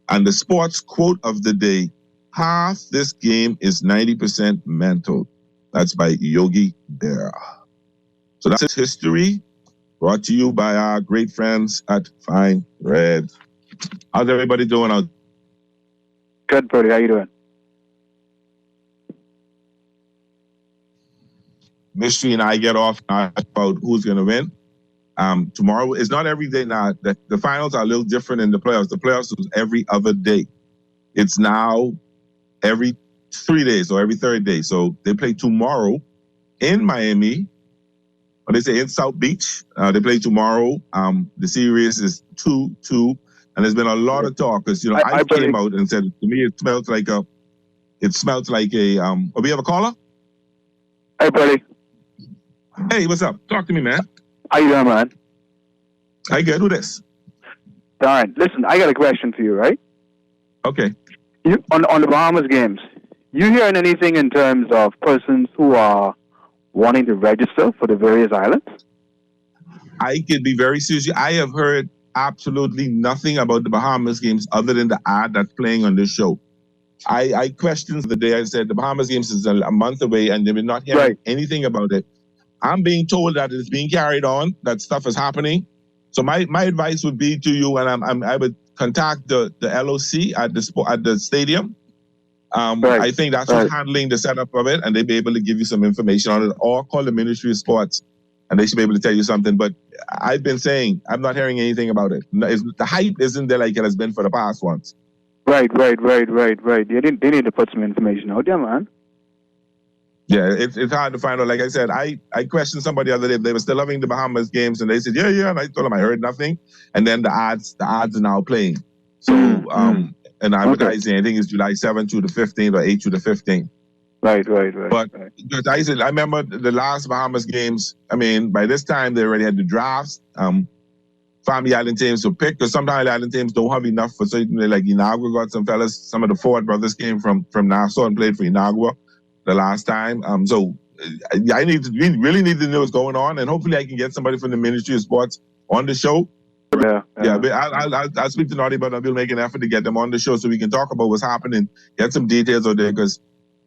And the sports quote of the day, half this game is 90% mental. That's by Yogi Berra. So that's history brought to you by our great friends at Fine Red. How's everybody doing out? Good, Brody. How you doing? Mystery and I get off about who's going to win. Tomorrow is not every day now. The finals are a little different in the playoffs. The playoffs was every other day. It's now every 3 days or every third day. So they play tomorrow in Miami, or they say in South Beach. They play tomorrow. The series is 2-2, and there's been a lot of talk because I came out and said to me it smells like a. Oh, we have a caller? Hey, buddy. Hey, what's up? Talk to me, man. How you doing, man? I get who this. Darn. Listen, I got a question for you, right? Okay. You, on the Bahamas games, you hearing anything in terms of persons who are wanting to register for the various islands? I can be very serious. I have heard absolutely nothing about the Bahamas games other than the ad that's playing on this show. I questioned the day I said the Bahamas games is a month away and they were not hearing anything about it. I'm being told that it's being carried on, that stuff is happening. So my advice would be to you, and I would contact the LOC at the stadium. I think that's who's handling the setup of it, and they'll be able to give you some information on it, or call the Ministry of Sports, and they should be able to tell you something. But I've been saying, I'm not hearing anything about it. The hype isn't there like it has been for the past ones. Right. They need to put some information out there, man. Yeah, it's hard to find out. Like I said, I questioned somebody the other day. They were still having the Bahamas games, and they said, yeah. And I told them I heard nothing. And then the ads are now playing. So, and advertising, I think it's July 7th to the 15th or 8th to the 15th. Right. But I remember the last Bahamas games. I mean, by this time they already had the drafts. Family Island teams to pick, because sometimes Island teams don't have enough for certain. Like Inagua got some fellas. Some of the Ford brothers came from Nassau and played for Inagua the last time. So we really need to know what's going on, and hopefully I can get somebody from the Ministry of Sports on the show. Yeah. But I'll speak to Naughty, but we'll make an effort to get them on the show so we can talk about what's happening, get some details out there, because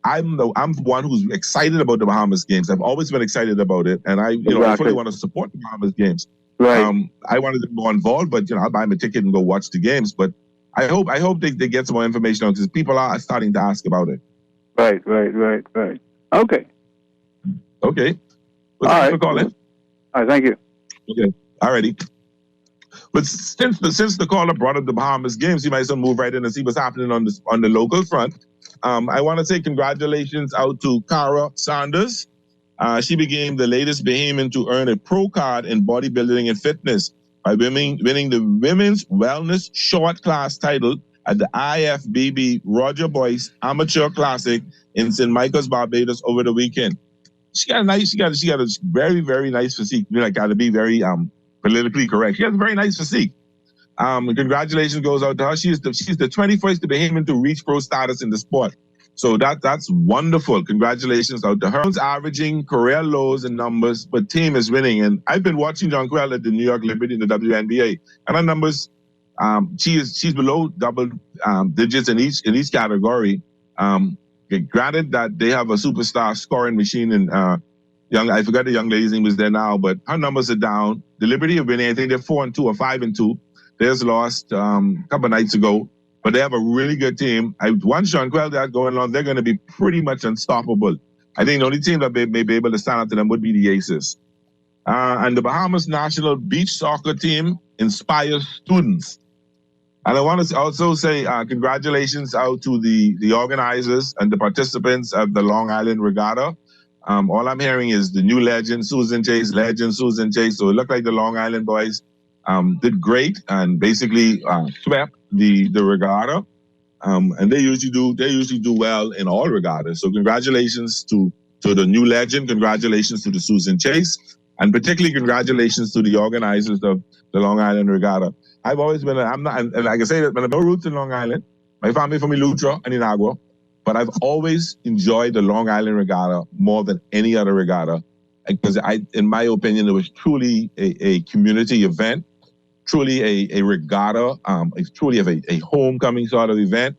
I'm one who's excited about the Bahamas games. I've always been excited about it, and I fully want to support the Bahamas games. Right. I wanted to be more involved, but I'll buy my ticket and go watch the games. But I hope they get some more information on it, because people are starting to ask about it. Right. Okay. Well, thanks for calling. All right, thank you. Okay. Alrighty. But since the caller brought up the Bahamas games, you might as well move right in and see what's happening on the local front. I want to say congratulations out to Cara Sanders. She became the latest Bahamian to earn a pro card in bodybuilding and fitness by winning the Women's Wellness Short Class title at the IFBB Roger Boyce Amateur Classic in St. Michael's, Barbados over the weekend. She got a very, very nice physique. I got to be very politically correct. She has a very nice physique. Congratulations goes out to her. She's the 21st Bahamian to reach pro status in the sport. So that's wonderful. Congratulations out to her. She's averaging career lows in numbers, but team is winning. And I've been watching Jonquel at the New York Liberty in the WNBA, and her numbers, she's below double digits in each category. Granted that they have a superstar scoring machine and I forgot the young lady's name was there now, but her numbers are down. The Liberty are winning. I think they're 4-2 or 5-2. They just lost a couple of nights ago, but they have a really good team. Once Jonquel got going on, they're going to be pretty much unstoppable. I think the only team that may be able to stand up to them would be the Aces. And the Bahamas national beach soccer team inspires students. And I want to also say congratulations out to the organizers and the participants of the Long Island Regatta. All I'm hearing is the new legend, Susan Chase. So it looked like the Long Island boys did great and basically swept the regatta. And they usually do well in all regattas. So congratulations to the new legend. Congratulations to the Susan Chase. And particularly congratulations to the organizers of the Long Island Regatta. I've always been, and like I say, that I've no roots in Long Island. My family from Eleuthera and Inagua. But I've always enjoyed the Long Island Regatta more than any other regatta, because in my opinion, it was truly a community event, truly a regatta, it's truly a homecoming sort of event,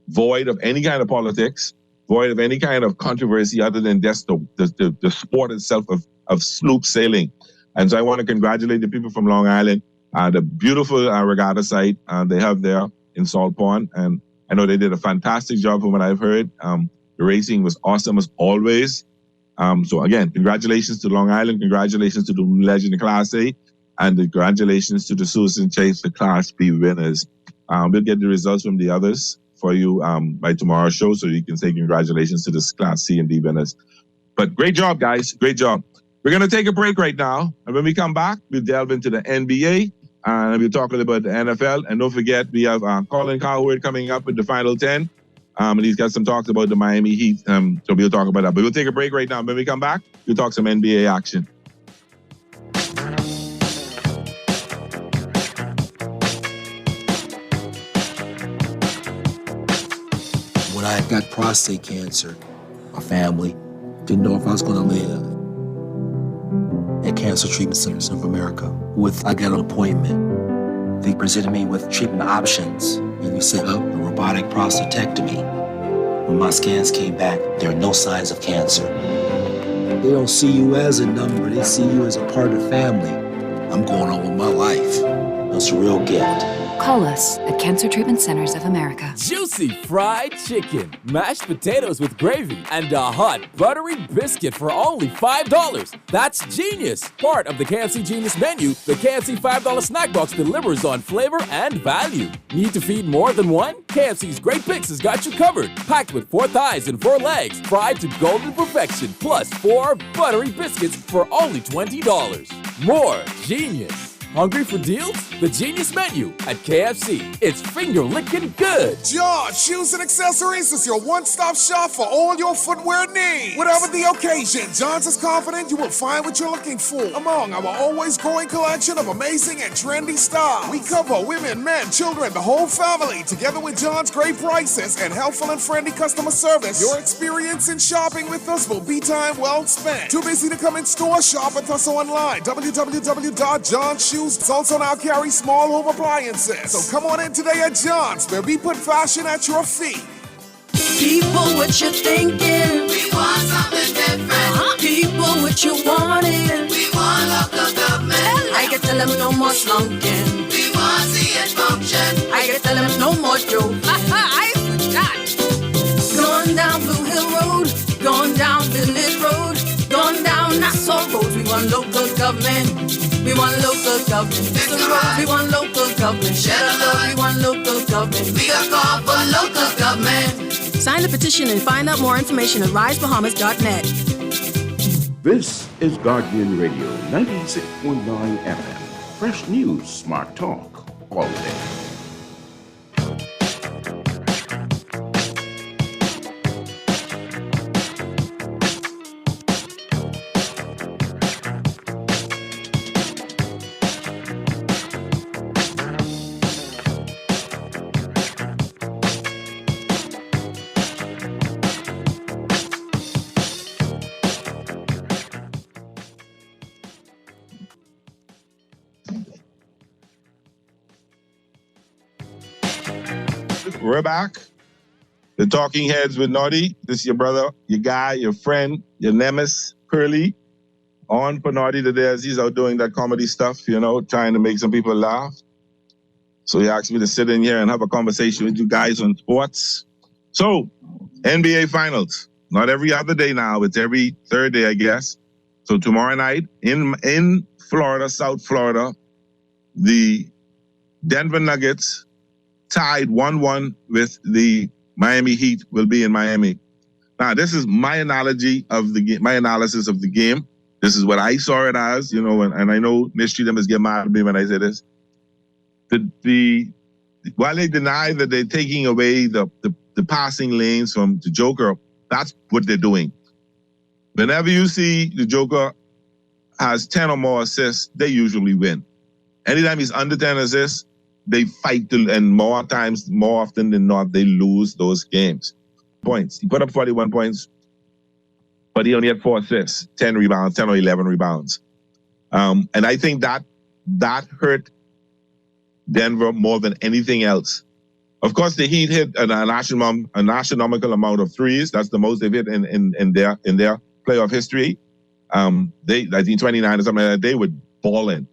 void of any kind of politics, void of any kind of controversy other than just the sport itself of sloop sailing. And so I want to congratulate the people from Long Island, the beautiful regatta site they have there in Salt Pond. And I know they did a fantastic job from what I've heard. The racing was awesome as always. So again, congratulations to Long Island. Congratulations to the legend of Class A. And congratulations to the Susan Chase, the Class B winners. We'll get the results from the others for you by tomorrow's show, so you can say congratulations to the Class C and D winners. But great job, guys. Great job. We're going to take a break right now. And when we come back, we'll delve into the NBA. And we'll talk a little about the NFL. And don't forget, we have Colin Cowherd coming up with the Final 10. And he's got some talks about the Miami Heat. So we'll talk about that. But we'll take a break right now. When we come back, we'll talk some NBA action. When I got prostate cancer, my family didn't know if I was going to live. At Cancer Treatment Centers of America, I got an appointment. They presented me with treatment options, and we set up a robotic prostatectomy. When my scans came back, there are no signs of cancer. They don't see you as a number, they see you as a part of the family. I'm going on with my life. That's a real gift. Call us at Cancer Treatment Centers of America. Juicy fried chicken, mashed potatoes with gravy, and a hot buttery biscuit for only $5. That's genius! Part of the KFC Genius menu, the KFC $5 snack box delivers on flavor and value. Need to feed more than one? KFC's Great Picks has got you covered. Packed with 4 thighs and 4 legs, fried to golden perfection, plus 4 buttery biscuits for only $20. More genius! Hungry for deals? The Genius Menu at KFC. It's finger-licking good. John Shoes and Accessories is your one-stop shop for all your footwear needs. Whatever the occasion, John's is confident you will find what you're looking for among our always growing collection of amazing and trendy styles. We cover women, men, children, the whole family. Together with John's great prices and helpful and friendly customer service, your experience in shopping with us will be time well spent. Too busy to come in store? Shop with us online. www.johnshoes.com. Also now carry small home appliances. So come on in today at John's, where we put fashion at your feet. People, what you thinking? We want something different. People, what you wanting? We want local government. I can tell them no more slunking. We want see it function. I can tell them no more joke. I forgot. Going down Blue Hill Road, going down Village Road, going down Nassau Road. We want local government. We want local government. We want local government. Share the love. We want local government. We are called for local government. Sign the petition and find out more information at risebahamas.net. This is Guardian Radio 96.9 FM. Fresh news, smart talk, all day. We're back. The Talking Heads with Naughty. This is your brother, your guy, your friend, your nemesis, Curly. On for Naughty today as he's out doing that comedy stuff, you know, trying to make some people laugh. So he asked me to sit in here and have a conversation with you guys on sports. So, NBA Finals. Not every other day now. It's every third day, I guess. So tomorrow night in Florida, South Florida, the Denver Nuggets tied 1-1 with the Miami Heat will be in Miami. Now, this is my analogy of the game, my analysis of the game. This is what I saw it as, you know, and I know Mystery them is get mad at me when I say this. While they deny that they're taking away the passing lanes from the Joker, that's what they're doing. Whenever you see the Joker has 10 or more assists, they usually win. Anytime he's under 10 assists, they fight, and more often than not, they lose those games. Points. He put up 41 points, but he only had 4 assists, 10 rebounds, 10 or 11 rebounds. And I think that hurt Denver more than anything else. Of course, the Heat hit an astronomical amount of threes. That's the most they've hit in their playoff history. I think 29 or something like that. They were balling.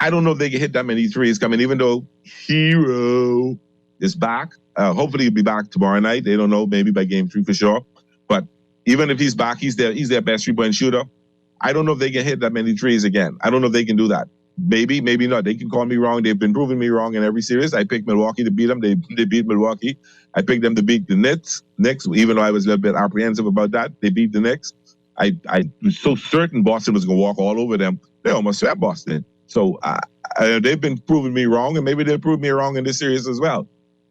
I don't know if they can hit that many threes coming, even though Hero is back. Hopefully he'll be back tomorrow night. They don't know, maybe by game 3 for sure. But even if he's back, he's their best 3-point shooter. I don't know if they can hit that many threes again. I don't know if they can do that. Maybe, maybe not. They can call me wrong. They've been proving me wrong in every series. I picked Milwaukee to beat them. They beat Milwaukee. I picked them to beat the Knicks, even though I was a little bit apprehensive about that. They beat the Knicks. I was so certain Boston was going to walk all over them. They almost swept Boston. So they've been proving me wrong, and maybe they'll prove me wrong in this series as well.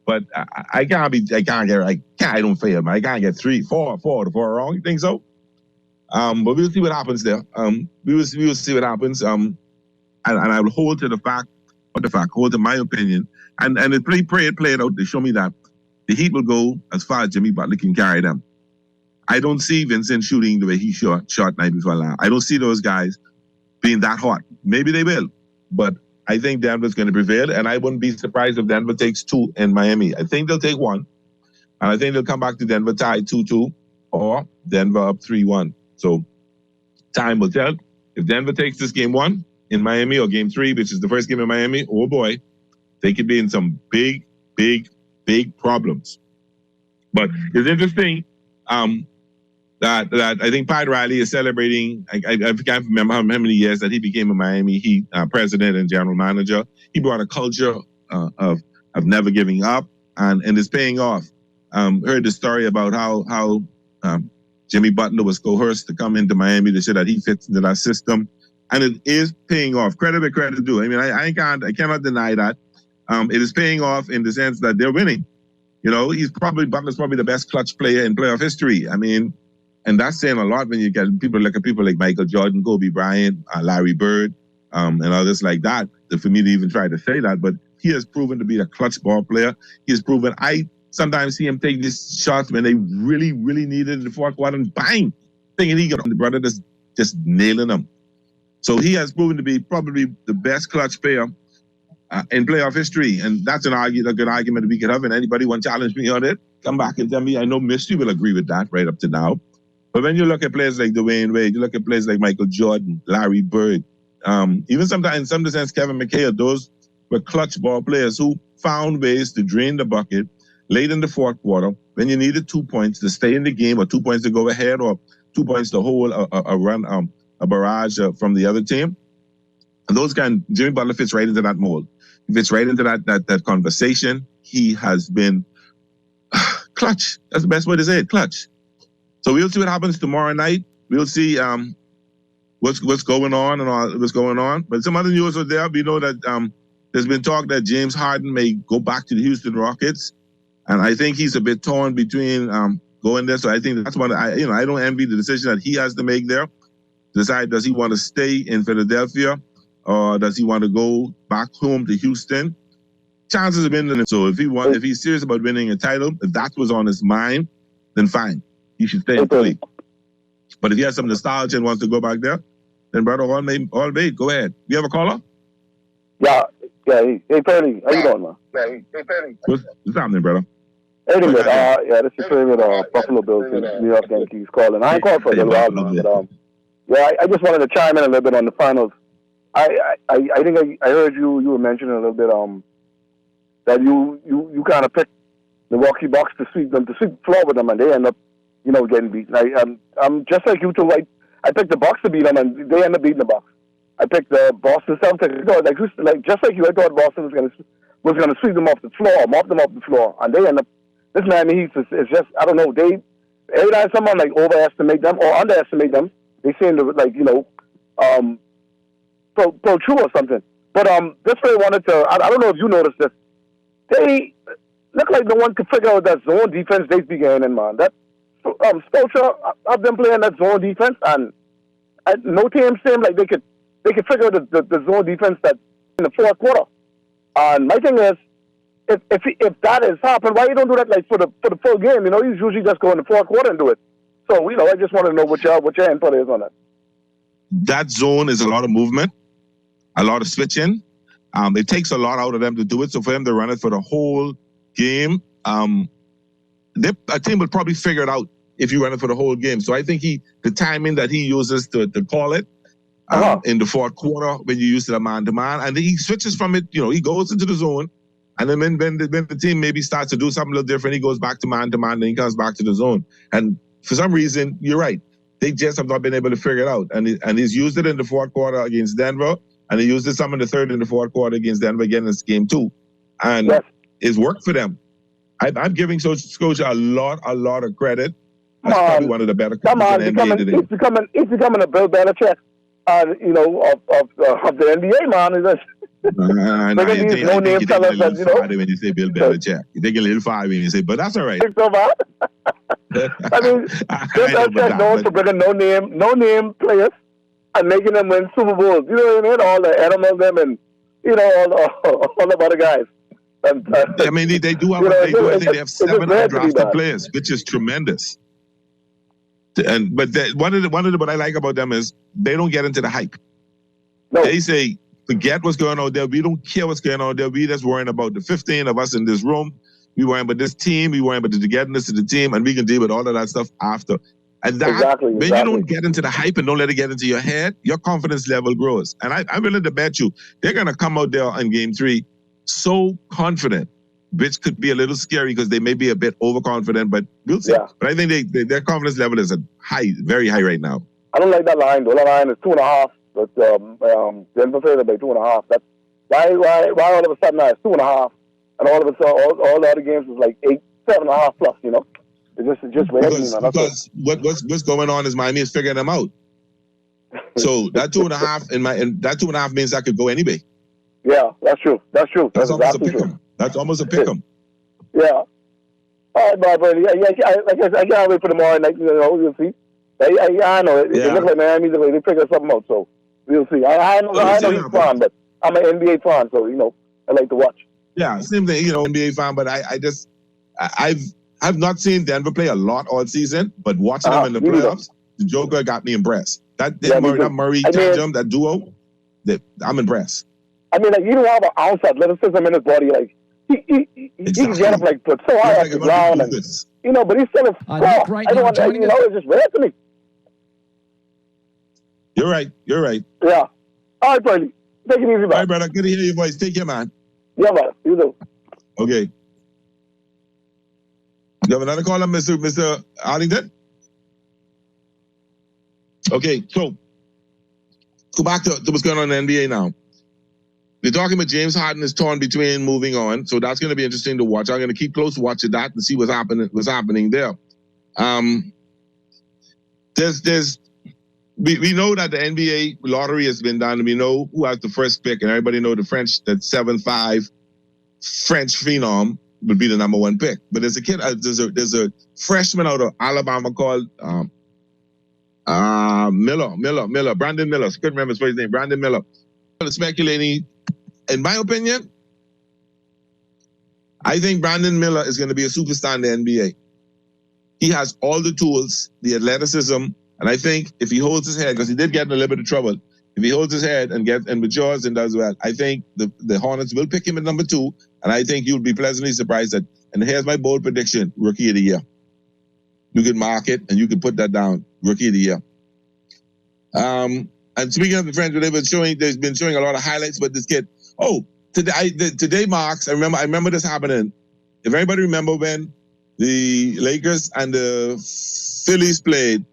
But I don't fail, man. I can't get 4 wrong. You think so? But we'll see what happens there. We will see what happens. And I will hold to hold to my opinion. And it play it out. They show me that the Heat will go as far as Jimmy Butler can carry them. I don't see Vincent shooting the way he shot night before last. I don't see those guys being that hot. Maybe they will, but I think Denver's going to prevail, and I wouldn't be surprised if Denver takes 2 in Miami. I think they'll take 1, and I think they'll come back to Denver tied 2-2, or Denver up 3-1. So time will tell. If Denver takes this game 1 in Miami, or game 3, which is the first game in Miami, oh boy, they could be in some big problems. But it's interesting that I think Pat Riley is celebrating. I can't remember how many years that he became a Miami Heat president and general manager. He brought a culture of never giving up, and it's paying off. Heard the story about how Jimmy Butler was coerced to come into Miami to show that he fits into that system, and it is paying off. Credit where credit due. I mean, I cannot deny that. It is paying off in the sense that they're winning. You know, Butler's probably the best clutch player in playoff history. I mean, and that's saying a lot when you get people like Michael Jordan, Kobe Bryant, Larry Bird, and others like that. For me to even try to say that, but he has proven to be a clutch ball player. He has proven. I sometimes see him take these shots when they really, really needed it in the fourth quarter, and bang, thinking he got the brother just nailing them. So he has proven to be probably the best clutch player in playoff history, and that's a good argument that we could have. And anybody want to challenge me on it, come back and tell me. I know Misty will agree with that right up to now. But when you look at players like Dwayne Wade, you look at players like Michael Jordan, Larry Bird, even sometimes in some sense Kevin McHale, those were clutch ball players who found ways to drain the bucket late in the fourth quarter when you needed 2 points to stay in the game, or 2 points to go ahead, or 2 points to hold a run, a barrage from the other team. And those guys, Jimmy Butler fits right into that mold. He fits right into that conversation. He has been clutch. That's the best way to say it, clutch. So we'll see what happens tomorrow night. We'll see what's going on and all what's going on. But some other news out there. We know that there's been talk that James Harden may go back to the Houston Rockets, and I think he's a bit torn between going there. So I think that's one. I don't envy the decision that he has to make there. Decide, does he want to stay in Philadelphia, or does he want to go back home to Houston? Chances have been. So if he's serious about winning a title, if that was on his mind, then fine. He should stay in Philly. But if he has some nostalgia and wants to go back there, then brother, all made. Go ahead. You have a caller? Yeah. Hey, Perry, how you doing, man? What's happening, brother? Hey, this is your favorite Buffalo Bills and New York Yankees calling. I ain't called for a little while, man, but I just wanted to chime in a little bit on the finals. I think I heard you were mentioning a little bit that you kind of picked the Milwaukee Bucks to sweep the floor with them, and they end up getting beaten. I'm just like you too. I picked the Bucks to beat them, and they end up beating the Bucks. I picked the Boston Celtics. Like just like you, I thought Boston was gonna sweep them off the floor, mop them off the floor, and they end up. This Miami Heat is just, I don't know. Every time someone overestimate them or underestimate them, they seem to protrude or something. But this way I wanted to. I don't know if you noticed this. They look like no one could figure out that zone defense they began in, man. That Spoelstra of them playing that zone defense, and no team seemed like they could figure out the zone defense that in the fourth quarter. And my thing is, if that is happening, why you don't do that for the full game? You usually just go in the fourth quarter and do it. So I just want to know what your input is on that. That zone is a lot of movement, a lot of switching. It takes a lot out of them to do it. So for them to run it for the whole game, a team would probably figure it out if you run it for the whole game. So I think the timing that he uses to call it in the fourth quarter when you use it a man-to-man, and he switches from it. He goes into the zone, and then when the team maybe starts to do something a little different, he goes back to man-to-man, then he comes back to the zone. And for some reason, you're right. They just have not been able to figure it out. And he's used it in the fourth quarter against Denver, and he used it some in the third and the fourth quarter against Denver again in this game too. And it's worked for them. I'm giving Scotia a lot of credit. That's probably one of the better coaches in the NBA today. He's becoming a Bill Belichick, of the NBA, man. I Look at these no-name fellas that, you know. When you say Bill Belichick, you take a little fire when you say, but that's all right. It's so bad. I mean, Bill Belichick known for bringing no-name players and making them win Super Bowls. You know what I mean? All the animals, them, and you know all the other guys. And, I mean, they do have. I think they have 7 undrafted players, which is tremendous. And but one of the what I like about them is they don't get into the hype. No. They say, forget what's going on there. We don't care what's going on there. We just worrying about the 15 of us in this room. We worrying about this team. We worrying about the togetherness of the team, and we can deal with all of that stuff after. And that, when you don't get into the hype and don't let it get into your head, your confidence level grows. And I'm willing to bet you they're going to come out there in Game 3 so confident, which could be a little scary because they may be a bit overconfident, but we'll see. Yeah. But I think their confidence level is high, very high right now. I don't like that line, though. That line is 2.5. But Denver says about 2.5. That's why all of a sudden now it's 2.5, and all of a sudden all the other games is like 8, 7.5 plus. You know, it's just because what's going on is Miami is figuring them out. So that 2.5 that 2.5 means that could go anyway. Yeah, that's true. That's true. That's almost a pick 'em. That's almost a pick 'em. Yeah. All right, but I can't wait for tomorrow night. You know, we'll see. I know it looks like Miami they figure something out. So. We'll see. I know he's a fan, but I'm an NBA fan, so, you know, I like to watch. Yeah, same thing, you know, NBA fan, but I've not seen Denver play a lot all season, but watching them in the playoffs, the Joker got me impressed. That Murray Tatum, that duo, I'm impressed. I mean, like, you don't have an ounce of athleticism in his body. Like, he can get up, like, put so high off the ground, and, you know, but he's still a right I don't want to, you know, it's just rare to me. You're right. Yeah. All right, buddy. Take it easy, man. All right, brother. Good to hear your voice. Take care, man. Yeah, man. You do. Okay. You have another caller, Mr. Arlington? Okay, so go back to what's going on in the NBA now. They're talking about James Harden is torn between moving on, so that's going to be interesting to watch. I'm going to keep close watch of that and see what's happening there. We know that the NBA lottery has been done, and we know who has the first pick, and everybody know the French, that 7'5" French phenom would be the number 1 pick. But there's a kid, there's a freshman out of Alabama called Miller, Brandon Miller. I couldn't remember his name, Brandon Miller. Speculating, in my opinion, I think Brandon Miller is going to be a superstar in the NBA. He has all the tools, the athleticism. And I think if he holds his head, because he did get in a little bit of trouble, if he holds his head and matures and does well, I think the Hornets will pick him at number 2, and I think you'll be pleasantly surprised that. And here's my bold prediction: Rookie of the Year. You can mark it and you can put that down. Rookie of the Year. And speaking of the French, there's been showing a lot of highlights about this kid. Oh, today marks. I remember this happening. If anybody remember when the Lakers and the Phillies played.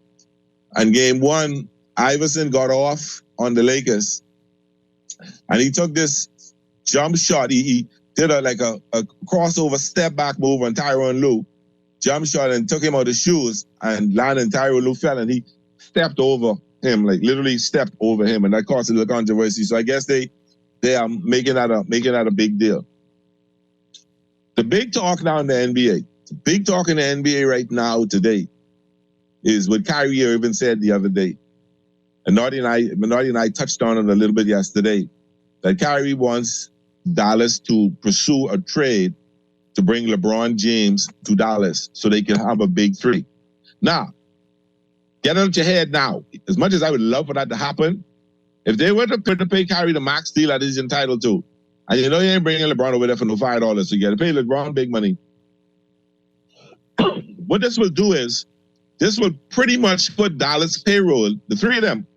And game 1, Iverson got off on the Lakers. And he took this jump shot. He did a crossover step back move on Tyronn Lue. Jump shot and took him out of shoes and landed. Tyronn Lue fell and he stepped over him, like literally stepped over him. And that caused a little controversy. So I guess they are making that a big deal. The big talk now in the NBA. The big talk in the NBA right now today is what Kyrie Irving said the other day. And Nardi and I touched on it a little bit yesterday, that Kyrie wants Dallas to pursue a trade to bring LeBron James to Dallas so they can have a big 3. Now, get out your head now. As much as I would love for that to happen, if they were to pay Kyrie the max deal that he's entitled to, and you know you ain't bringing LeBron over there for no $5, so you got to pay LeBron big money. What this will do is, this will pretty much put Dallas payroll, the 3 of them,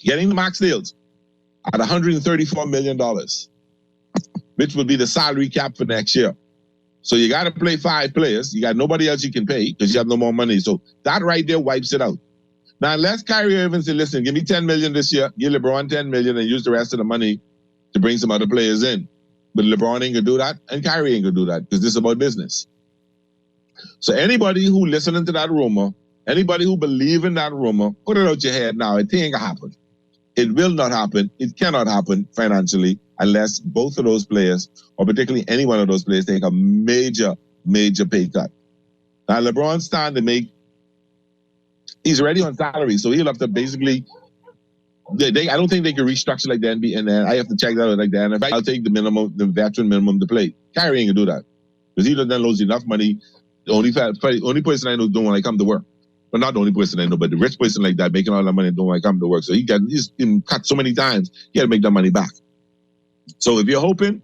getting the max deals, at $134 million, which will be the salary cap for next year. So you got to play 5 players. You got nobody else you can pay because you have no more money. So that right there wipes it out. Now, unless Kyrie Irving say, listen, give me $10 million this year, give LeBron $10 million, and use the rest of the money to bring some other players in. But LeBron ain't going to do that, and Kyrie ain't going to do that because this is about business. So anybody who listening to that rumor, anybody who believe in that rumor, put it out your head now. It ain't going to happen. It will not happen. It cannot happen financially. unless both of those players, or particularly any one of those players, take a major, major pay cut. Now, LeBron's time to make, he's already on salary, so he'll have to basically, I don't think they can restructure like the NBA, and then I have to check that out like that. And if I'll take the veteran minimum to play. Kyrie ain't gonna do that. Because he doesn't lose enough money. The only person I know don't want to come to work. But not the only person I know, but the rich person like that making all that money don't want to come to work. So he's been cut so many times, he got to make that money back. So if you're hoping,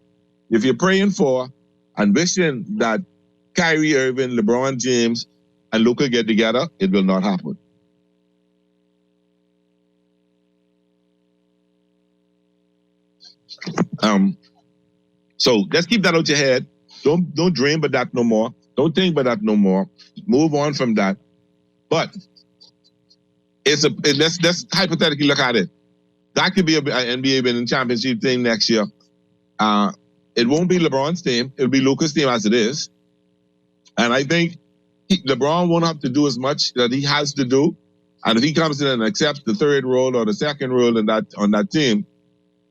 if you're praying for and wishing that Kyrie Irving, LeBron James, and Luka get together, it will not happen. So let's keep that out your head. Don't dream about that no more. Don't think about that no more. Move on from that. But let's hypothetically look at it. That could be an NBA winning championship thing next year. It won't be LeBron's team. It'll be Luka's team as it is. And I think LeBron won't have to do as much that he has to do. And if he comes in and accepts the third role or the second role on that team,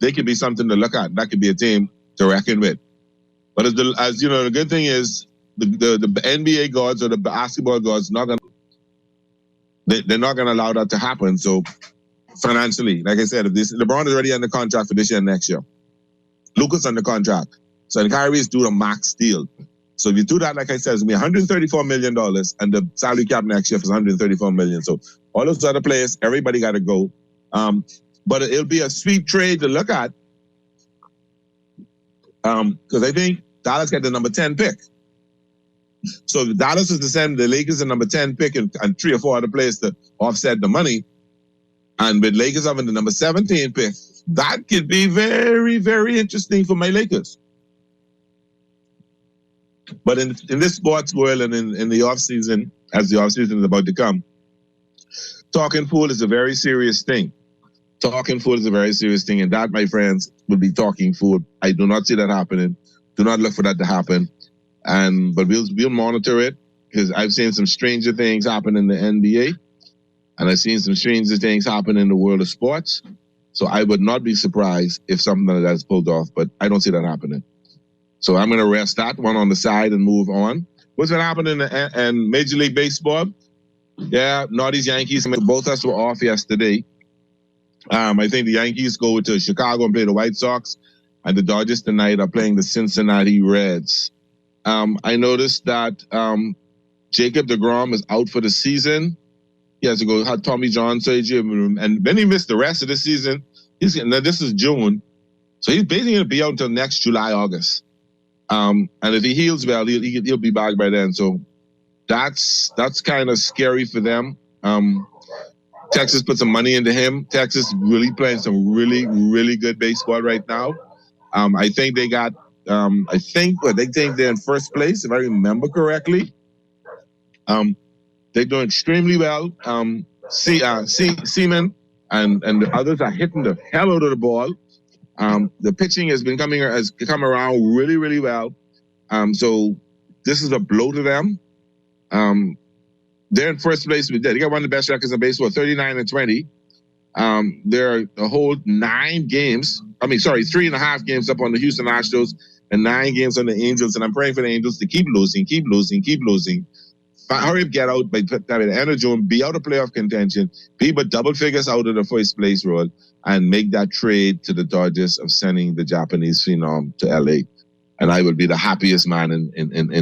they could be something to look at. That could be a team to reckon with. But as you know, the good thing is the NBA gods or the basketball gods they're not gonna allow that to happen. So financially, like I said, if LeBron is already under contract for this year and next year, Luka's under contract, so and Kyrie is due a max deal. So if you do that, like I said, it's gonna be $134 million, and the salary cap next year is $134 million. So all those other players, everybody got to go. But it'll be a sweet trade to look at, because I think Dallas got the number 10 pick. So if Dallas is to send the Lakers the number 10 pick and 3 or 4 other players to offset the money, and with Lakers having the number 17 pick, that could be very, very interesting for my Lakers. But in this sports world and in the offseason, as the offseason is about to come, talking pool is a very serious thing. Talking food is a very serious thing, and that, my friends, will be talking food. I do not see that happening. Do not look for that to happen. But we'll monitor it, because I've seen some stranger things happen in the NBA, and I've seen some stranger things happen in the world of sports. So I would not be surprised if something like that is pulled off, but I don't see that happening. So I'm going to rest that one on the side and move on. What's going to happen in Major League Baseball? Yeah, Northeast Yankees, both of us were off yesterday. I think the Yankees go to Chicago and play the White Sox, and the Dodgers tonight are playing the Cincinnati Reds. I noticed that Jacob deGrom is out for the season. He has to go have Tommy John surgery, and then he missed the rest of the season. Now this is June, so he's basically going to be out until next July, August. And if he heals well, he'll be back by then. So that's kind of scary for them. Texas put some money into him. Texas really playing some really, really good baseball right now. I think they got, they think they're in first place, if I remember correctly. They're doing extremely well. Seaman and the others are hitting the hell out of the ball. The pitching has come around really, really well. So this is a blow to them. They're in first place. They got one of the best records in baseball, 39-20. They're a whole 3.5 games up on the Houston Astros and 9 games on the Angels. And I'm praying for the Angels to keep losing. Hurry up, get out by end of June, be out of playoff contention, be but double figures out of the first place role, and make that trade to the Dodgers of sending the Japanese phenom to LA. And I would be the happiest man in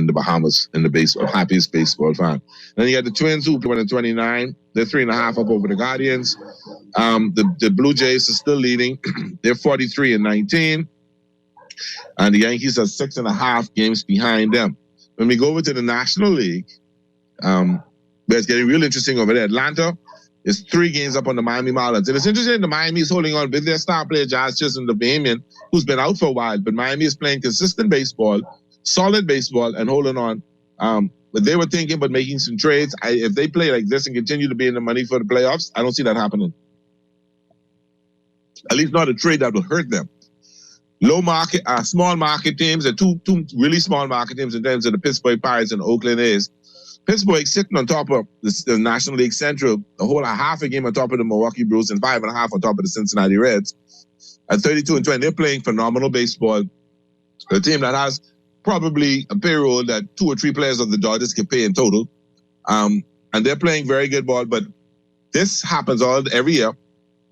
the Bahamas, in the baseball, happiest baseball fan. Then you got the Twins, who won in 29. They're 3.5 up over the Guardians. The Blue Jays are still leading. They're 43-19. And the Yankees are 6.5 games behind them. When we go over to the National League, but it's getting real interesting over there. Atlanta is 3 games up on the Miami Marlins. And it's interesting, the Miami is holding on with their star player, Jazz Chisholm, the Bahamian, who's been out for a while. But Miami is playing consistent baseball, solid baseball, and holding on. But they were thinking about making some trades. If they play like this and continue to be in the money for the playoffs, I don't see that happening. At least not a trade that will hurt them. Small market teams, and two really small market teams in terms of the Pittsburgh Pirates and Oakland A's. Pittsburgh sitting on top of the National League Central, a whole half a game on top of the Milwaukee Brewers and 5.5 on top of the Cincinnati Reds. at 32-20. They're playing phenomenal baseball. A team that has probably a payroll that 2 or 3 players of the Dodgers can pay in total. And they're playing very good ball, but this happens every year.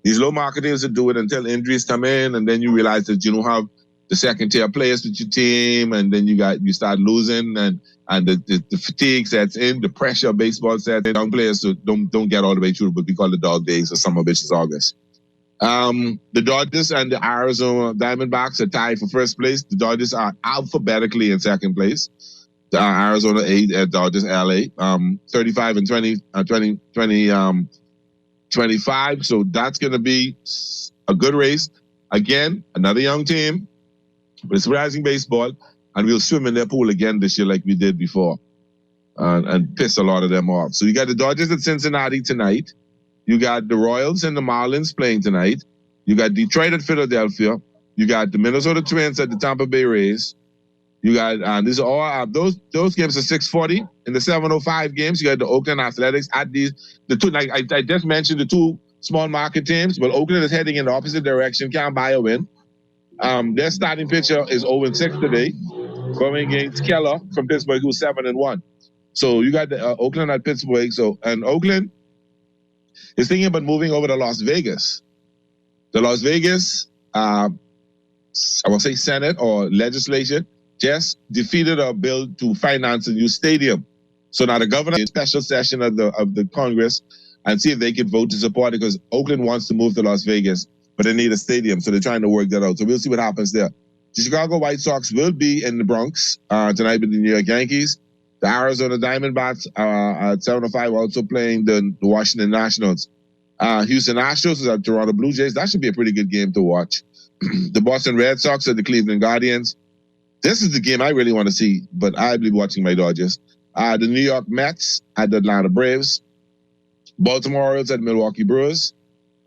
These low market teams that do it until injuries come in, and then you realize that you don't have the second tier players with your team, and then you start losing, and the fatigue sets in, the pressure of baseball sets in. Young players don't get all the way through what we call the dog days, or some of which is August. The Dodgers and the Arizona Diamondbacks are tied for first place. The Dodgers are alphabetically in second place. The Arizona 8, Dodgers LA, 35-20, 25. So that's going to be a good race. Again, another young team, but it's rising baseball, and we'll swim in their pool again this year like we did before, and piss a lot of them off. So you got the Dodgers at Cincinnati tonight. You got the Royals and the Marlins playing tonight. You got Detroit at Philadelphia. You got the Minnesota Twins at the Tampa Bay Rays. You got these are all those games are 6:40. In the 7:05 games, you got the Oakland Athletics at the two. Like I just mentioned, the 2 small market teams. But Oakland is heading in the opposite direction. Can't buy a win. Their starting pitcher is 0-6 today, going against Keller from Pittsburgh, who's 7-1. So you got the Oakland at Pittsburgh. So and Oakland is thinking about moving over to Las Vegas. The Las Vegas, I will say Senate or legislation, just defeated a bill to finance a new stadium. So now the governor in a special session of the Congress and see if they can vote to support it, because Oakland wants to move to Las Vegas, but they need a stadium. So they're trying to work that out. So we'll see what happens there. The Chicago White Sox will be in the Bronx tonight with the New York Yankees. The Arizona Diamondbacks at 7:05 also playing the Washington Nationals. Houston Astros is at Toronto Blue Jays. That should be a pretty good game to watch. The Boston Red Sox at the Cleveland Guardians. This is the game I really want to see, but I'll be watching my Dodgers. The New York Mets at the Atlanta Braves. Baltimore Orioles at Milwaukee Brewers.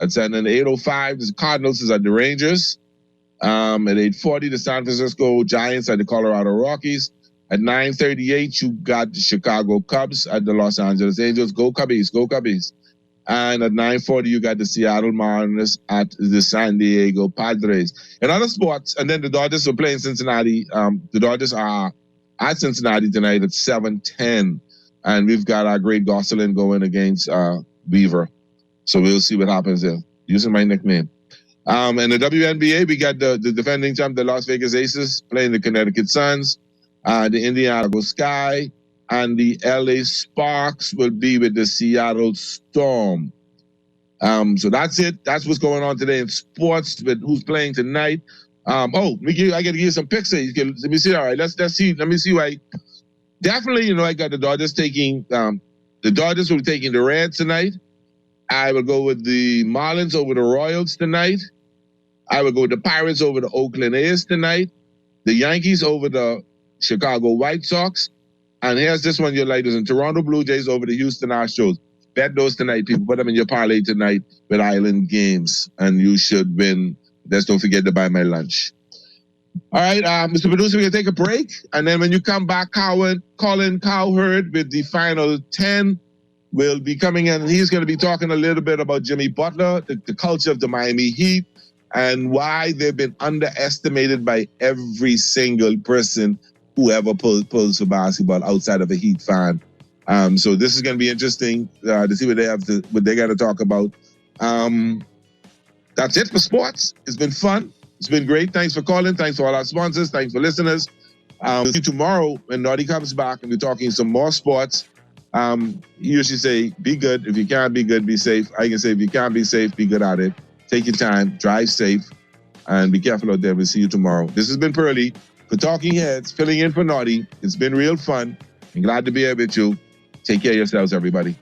At 8:05, the Cardinals is at the Rangers. At 8:40, the San Francisco Giants at the Colorado Rockies. At 9:38, you got the Chicago Cubs at the Los Angeles Angels. Go Cubbies, go Cubbies. And at 9:40, you got the Seattle Mariners at the San Diego Padres. In other sports, and then the Dodgers are playing Cincinnati. The Dodgers are at Cincinnati tonight at 7:10. And we've got our great Gosselin going against Beaver. So we'll see what happens there, using my nickname. In the WNBA, we got the defending champ, the Las Vegas Aces, playing the Connecticut Suns. The Indiana Sky and the LA Sparks will be with the Seattle Storm. So that's it. That's what's going on today in sports, with who's playing tonight. I got to give you some picks. Let me see. All right, let's see. Let me see why. Definitely, I got the Dodgers taking. The Dodgers will be taking the Reds tonight. I will go with the Marlins over the Royals tonight. I will go with the Pirates over the Oakland A's tonight. The Yankees over the Chicago White Sox. And here's this one you'll like. There's in Toronto Blue Jays over the Houston Astros. Bet those tonight, people. Put them in your parlay tonight with Island Games. And you should win. Just don't forget to buy my lunch. All right, Mr. Producer, we're going to take a break. And then when you come back, Colin Cowherd with the final 10 will be coming in. He's going to be talking a little bit about Jimmy Butler, the culture of the Miami Heat, and why they've been underestimated by every single person who ever pulls for basketball outside of a Heat fan. So this is going to be interesting to see what they got to talk about. That's it for sports. It's been fun. It's been great. Thanks for calling. Thanks for all our sponsors. Thanks for listeners. We'll see you tomorrow when Naughty comes back and we're talking some more sports. You usually say, be good. If you can't be good, be safe. I can say, if you can't be safe, be good at it. Take your time, drive safe, and be careful out there. We'll see you tomorrow. This has been Pearly for Talking Heads, filling in for Naughty. It's been real fun. I'm glad to be here with you. Take care of yourselves, everybody.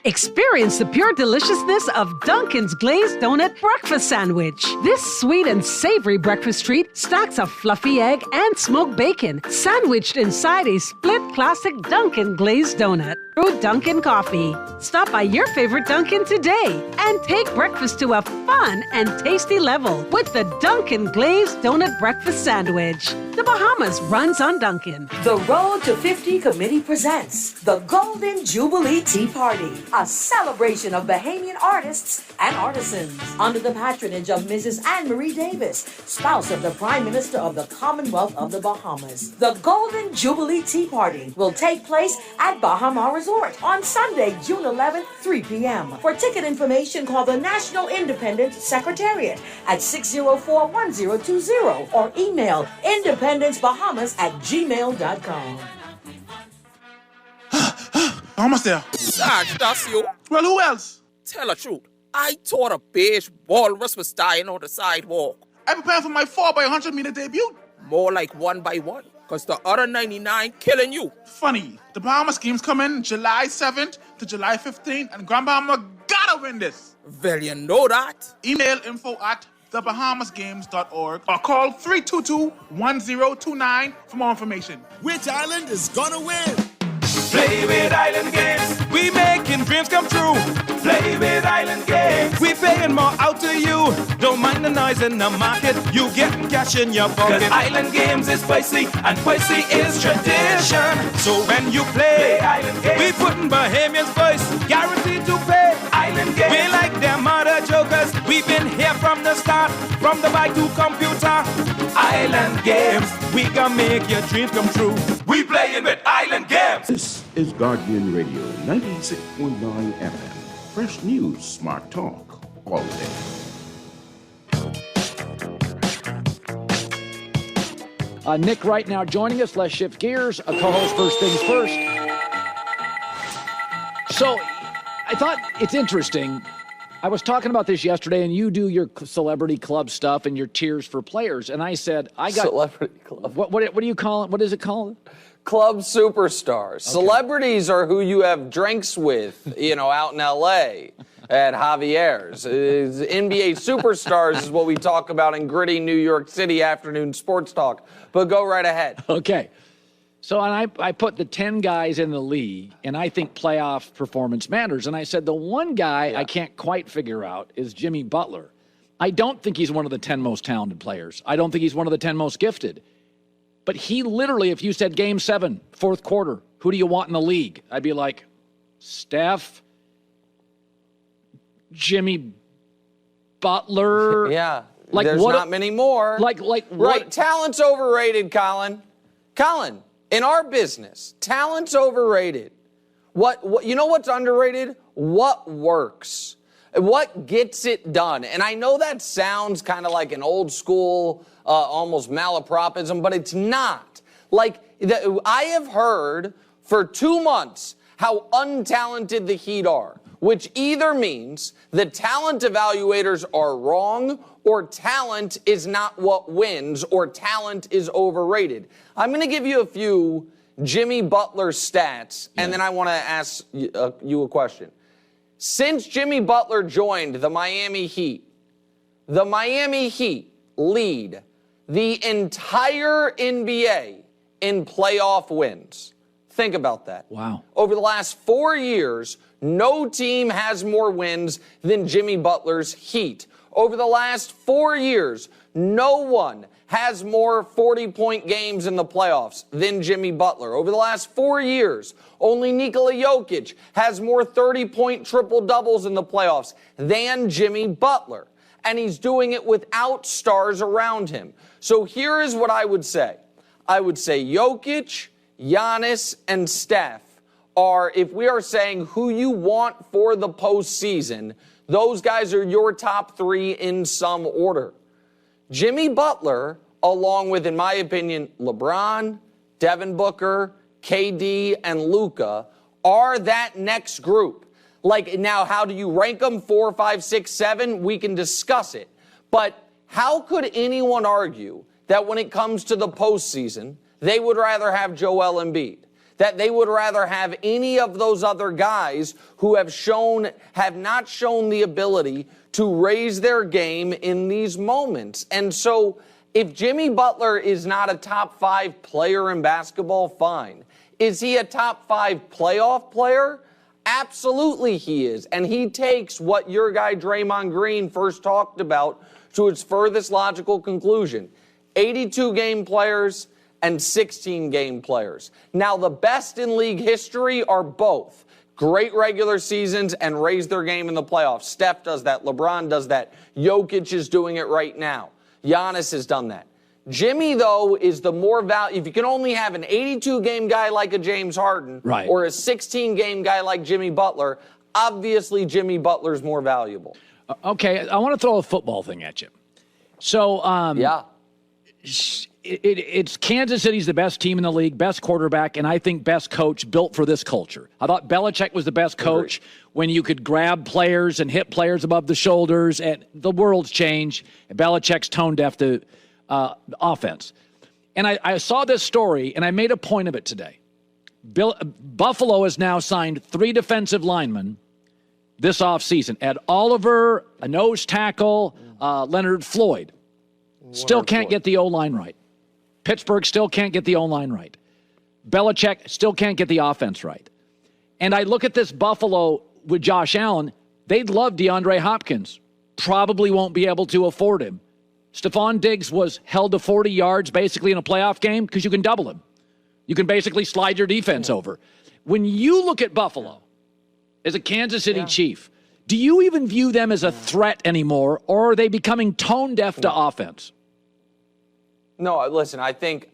Experience the pure deliciousness of Dunkin's Glazed Donut Breakfast Sandwich. This sweet and savory breakfast treat stacks a fluffy egg and smoked bacon, sandwiched inside a split classic Dunkin' Glazed Donut. Through Dunkin' Coffee. Stop by your favorite Dunkin' today and take breakfast to a fun and tasty level with the Dunkin' Glazed Donut Breakfast Sandwich. The Bahamas runs on Dunkin'. The Road to 50 Committee presents the Golden Jubilee Tea Party, a celebration of Bahamian artists and artisans under the patronage of Mrs. Anne-Marie Davis, spouse of the Prime Minister of the Commonwealth of the Bahamas. The Golden Jubilee Tea Party will take place at Bahama Resort on Sunday, June 11th, 3 p.m. For ticket information, call the National Independence Secretariat at 604-1020 or email independencebahamas@gmail.com. Almost there. Sarge, that's you. Well, who else? Tell the truth. I thought a beige walrus was dying on the sidewalk. I'm preparing for my 4x100 meter debut. More like 1 by 1, because the other 99 killing you. Funny, the Bahamas games come in July 7th to July 15th, and Grand Bahama gotta win this. Well, you know that. Email info@thebahamasgames.org or call 322-1029 for more information. Which island is gonna win? Play with Island Games, we making dreams come true. Play with Island Games, we paying more out to you. Don't mind the noise in the market, you getting cash in your pocket. 'Cause Island Games is spicy, and spicy is tradition. So when you play Island Games, we putting Bahamians first, guaranteed to pay. Island Games, we like them other jokers, we've been here from the start, from the bike to computer. Island Games, we gonna make your dreams come true. We playing with Island Games. This is Guardian Radio 96.9 FM. Fresh news, smart talk, all day. Nick right now joining us. Let's shift gears. A co-host First Things First. So I thought it's interesting. I was talking about this yesterday, and you do your celebrity club stuff and your tiers for players. And I said, I got celebrity club. What do you call it? What is it called? Club superstars. Okay. Celebrities are who you have drinks with, out in LA at Javier's. NBA superstars is what we talk about in gritty New York City afternoon sports talk. But go right ahead. Okay. So I put the 10 guys in the league, and I think playoff performance matters. And I said the one guy I can't quite figure out is Jimmy Butler. I don't think he's one of the 10 most talented players. I don't think he's one of the 10 most gifted. But he literally, if you said Game 7, fourth quarter, who do you want in the league? I'd be like, Steph, Jimmy Butler. Yeah, like there's not many more. Right. Talent's overrated, Colin. Colin, in our business, talent's overrated. What you know what's underrated? What works. What gets it done? And I know that sounds kind of like an old school, almost malapropism, but it's not. I have heard for 2 months how untalented the Heat are, which either means the talent evaluators are wrong, or talent is not what wins, or talent is overrated. I'm going to give you a few Jimmy Butler stats, and then I want to ask you a question. Since Jimmy Butler joined the Miami Heat lead the entire NBA in playoff wins. Think about that. Wow. Over the last 4 years, no team has more wins than Jimmy Butler's Heat. Over the last 4 years, no one has more 40-point games in the playoffs than Jimmy Butler. Over the last 4 years, only Nikola Jokic has more 30-point triple-doubles in the playoffs than Jimmy Butler. And he's doing it without stars around him. So here is what I would say. I would say Jokic, Giannis, and Steph are, if we are saying who you want for the postseason, those guys are your top three in some order. Jimmy Butler, along with, in my opinion, LeBron, Devin Booker, KD, and Luka, are that next group. Now, how do you rank them? 4, 5, 6, 7? We can discuss it. But how could anyone argue that when it comes to the postseason, they would rather have Joel Embiid? that they would rather have any of those other guys who have not shown the ability to raise their game in these moments. And so if Jimmy Butler is not a top 5 player in basketball, fine. Is he a top 5 playoff player? Absolutely he is. And he takes what your guy Draymond Green first talked about to its furthest logical conclusion. 82-game players and 16-game players. Now, the best in league history are both great regular seasons and raise their game in the playoffs. Steph does that. LeBron does that. Jokic is doing it right now. Giannis has done that. Jimmy, though, is the more value. If you can only have an 82-game guy like a James Harden or a 16-game guy like Jimmy Butler, obviously Jimmy Butler's more valuable. Okay, I want to throw a football thing at you. So, it's Kansas City's the best team in the league, best quarterback, and I think best coach built for this culture. I thought Belichick was the best coach when you could grab players and hit players above the shoulders, and the world's changed. Belichick's tone deaf to offense. And I saw this story, and I made a point of it today. Buffalo has now signed 3 defensive linemen this offseason. Ed Oliver, a nose tackle, Leonard Floyd. Still can't get the O-line right. Pittsburgh still can't get the O-line right. Belichick still can't get the offense right. And I look at this Buffalo with Josh Allen. They'd love DeAndre Hopkins. Probably won't be able to afford him. Stephon Diggs was held to 40 yards basically in a playoff game because you can double him. You can basically slide your defense over. When you look at Buffalo as a Kansas City Chief, do you even view them as a threat anymore, or are they becoming tone deaf to offense? No, listen, I think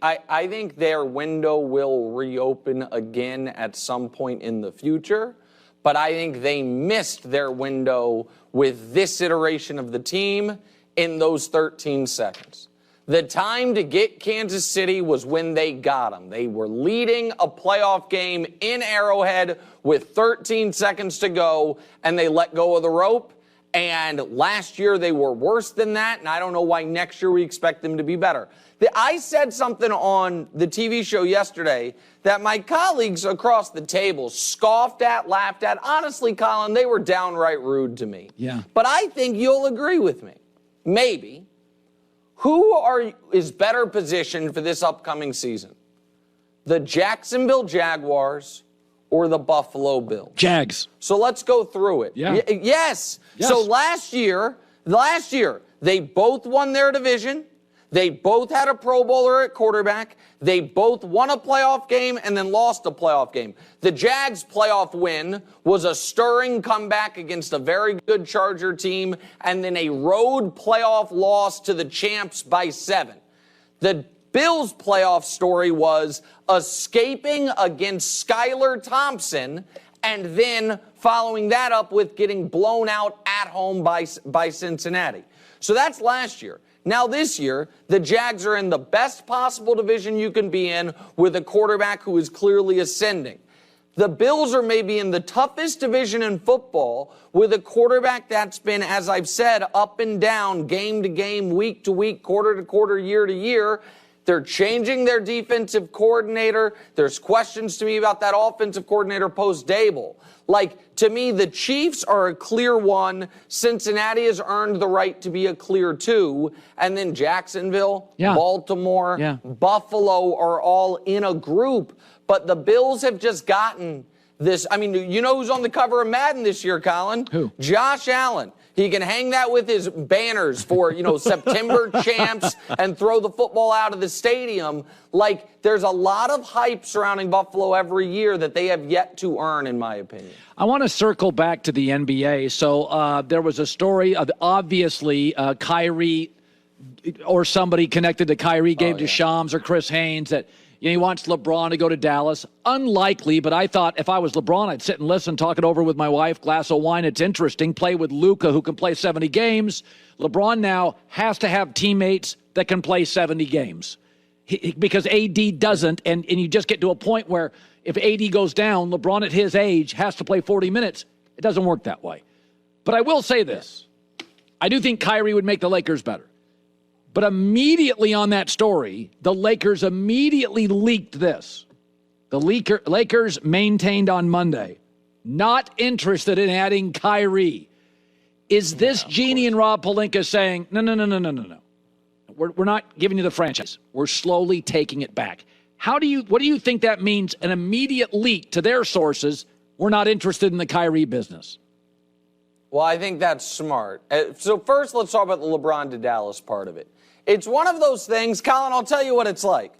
their window will reopen again at some point in the future, but I think they missed their window with this iteration of the team in those 13 seconds. The time to get Kansas City was when they got them. They were leading a playoff game in Arrowhead with 13 seconds to go, and they let go of the rope. And last year they were worse than that, and I don't know why next year we expect them to be better. I said something on the TV show yesterday that my colleagues across the table scoffed at, laughed at. Honestly, Colin, they were downright rude to me. Yeah. But I think you'll agree with me. Maybe. Who is better positioned for this upcoming season? The Jacksonville Jaguars or the Buffalo Bills? Jags. So let's go through it. Yeah. Yes. So last year, they both won their division. They both had a Pro Bowler at quarterback. They both won a playoff game and then lost a playoff game. The Jags' playoff win was a stirring comeback against a very good Charger team and then a road playoff loss to the champs by 7. The Bills' playoff story was escaping against Skylar Thompson and then following that up with getting blown out at home by Cincinnati. So that's last year. Now this year, the Jags are in the best possible division you can be in with a quarterback who is clearly ascending. The Bills are maybe in the toughest division in football with a quarterback that's been, as I've said, up and down, game to game, week to week, quarter to quarter, year to year. They're changing their defensive coordinator. There's questions to me about that offensive coordinator post-Dable. To me, the Chiefs are a clear 1. Cincinnati has earned the right to be a clear 2. And then Jacksonville, Baltimore, Buffalo are all in a group. But the Bills have just gotten this. I mean, you know who's on the cover of Madden this year, Colin? Who? Josh Allen. He can hang that with his banners for, September champs and throw the football out of the stadium. There's a lot of hype surrounding Buffalo every year that they have yet to earn, in my opinion. I want to circle back to the NBA. So there was a story of obviously Kyrie or somebody connected to Kyrie gave to Shams or Chris Haynes that he wants LeBron to go to Dallas. Unlikely, but I thought if I was LeBron, I'd sit and listen, talk it over with my wife, glass of wine. It's interesting. Play with Luka, who can play 70 games. LeBron now has to have teammates that can play 70 games because AD doesn't, and you just get to a point where if AD goes down, LeBron at his age has to play 40 minutes. It doesn't work that way. But I will say this. I do think Kyrie would make the Lakers better. But immediately on that story, the Lakers immediately leaked this. The Lakers maintained on Monday, not interested in adding Kyrie. Is this Genie and Rob Pelinka saying, no. We're not giving you the franchise. We're slowly taking it back. What do you think that means? An immediate leak to their sources. We're not interested in the Kyrie business. Well, I think that's smart. So first, let's talk about the LeBron to Dallas part of it. It's one of those things, Colin, I'll tell you what it's like.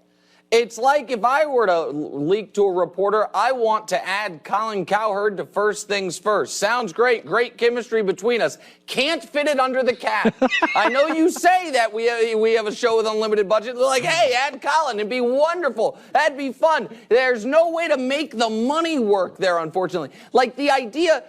It's like if I were to leak to a reporter, I want to add Colin Cowherd to First Things First. Sounds great. Great chemistry between us. Can't fit it under the cap. I know you say that we have a show with unlimited budget. They're like, hey, add Colin. It'd be wonderful. That'd be fun. There's no way to make the money work there, unfortunately. Like the idea,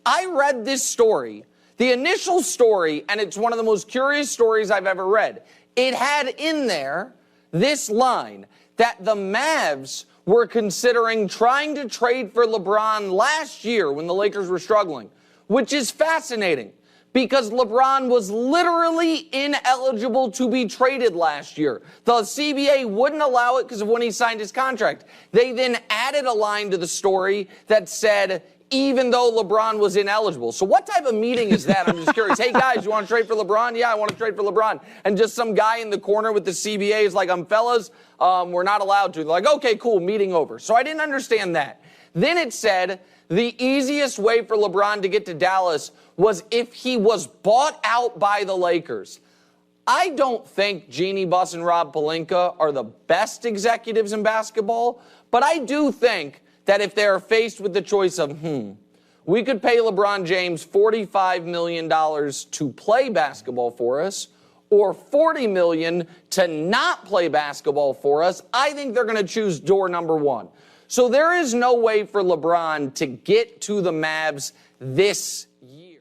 I read this story, the initial story, and it's one of the most curious stories I've ever read. It had in there this line that the Mavs were considering trying to trade for LeBron last year when the Lakers were struggling, which is fascinating because LeBron was literally ineligible to be traded last year. The CBA wouldn't allow it because of when he signed his contract. They then added a line to the story that said, even though LeBron was ineligible. So what type of meeting is that? I'm just curious. Hey, guys, you want to trade for LeBron? Yeah, I want to trade for LeBron. And just some guy in the corner with the CBA is like, fellas, we're not allowed to. They're like, okay, cool, meeting over. So I didn't understand that. Then it said the easiest way for LeBron to get to Dallas was if he was bought out by the Lakers. I don't think Jeannie Buss and Rob Pelinka are the best executives in basketball, but I do think that if they're faced with the choice of, we could pay LeBron James $45 million to play basketball for us, or $40 million to not play basketball for us, I think they're going to choose door number one. So there is no way for LeBron to get to the Mavs this year.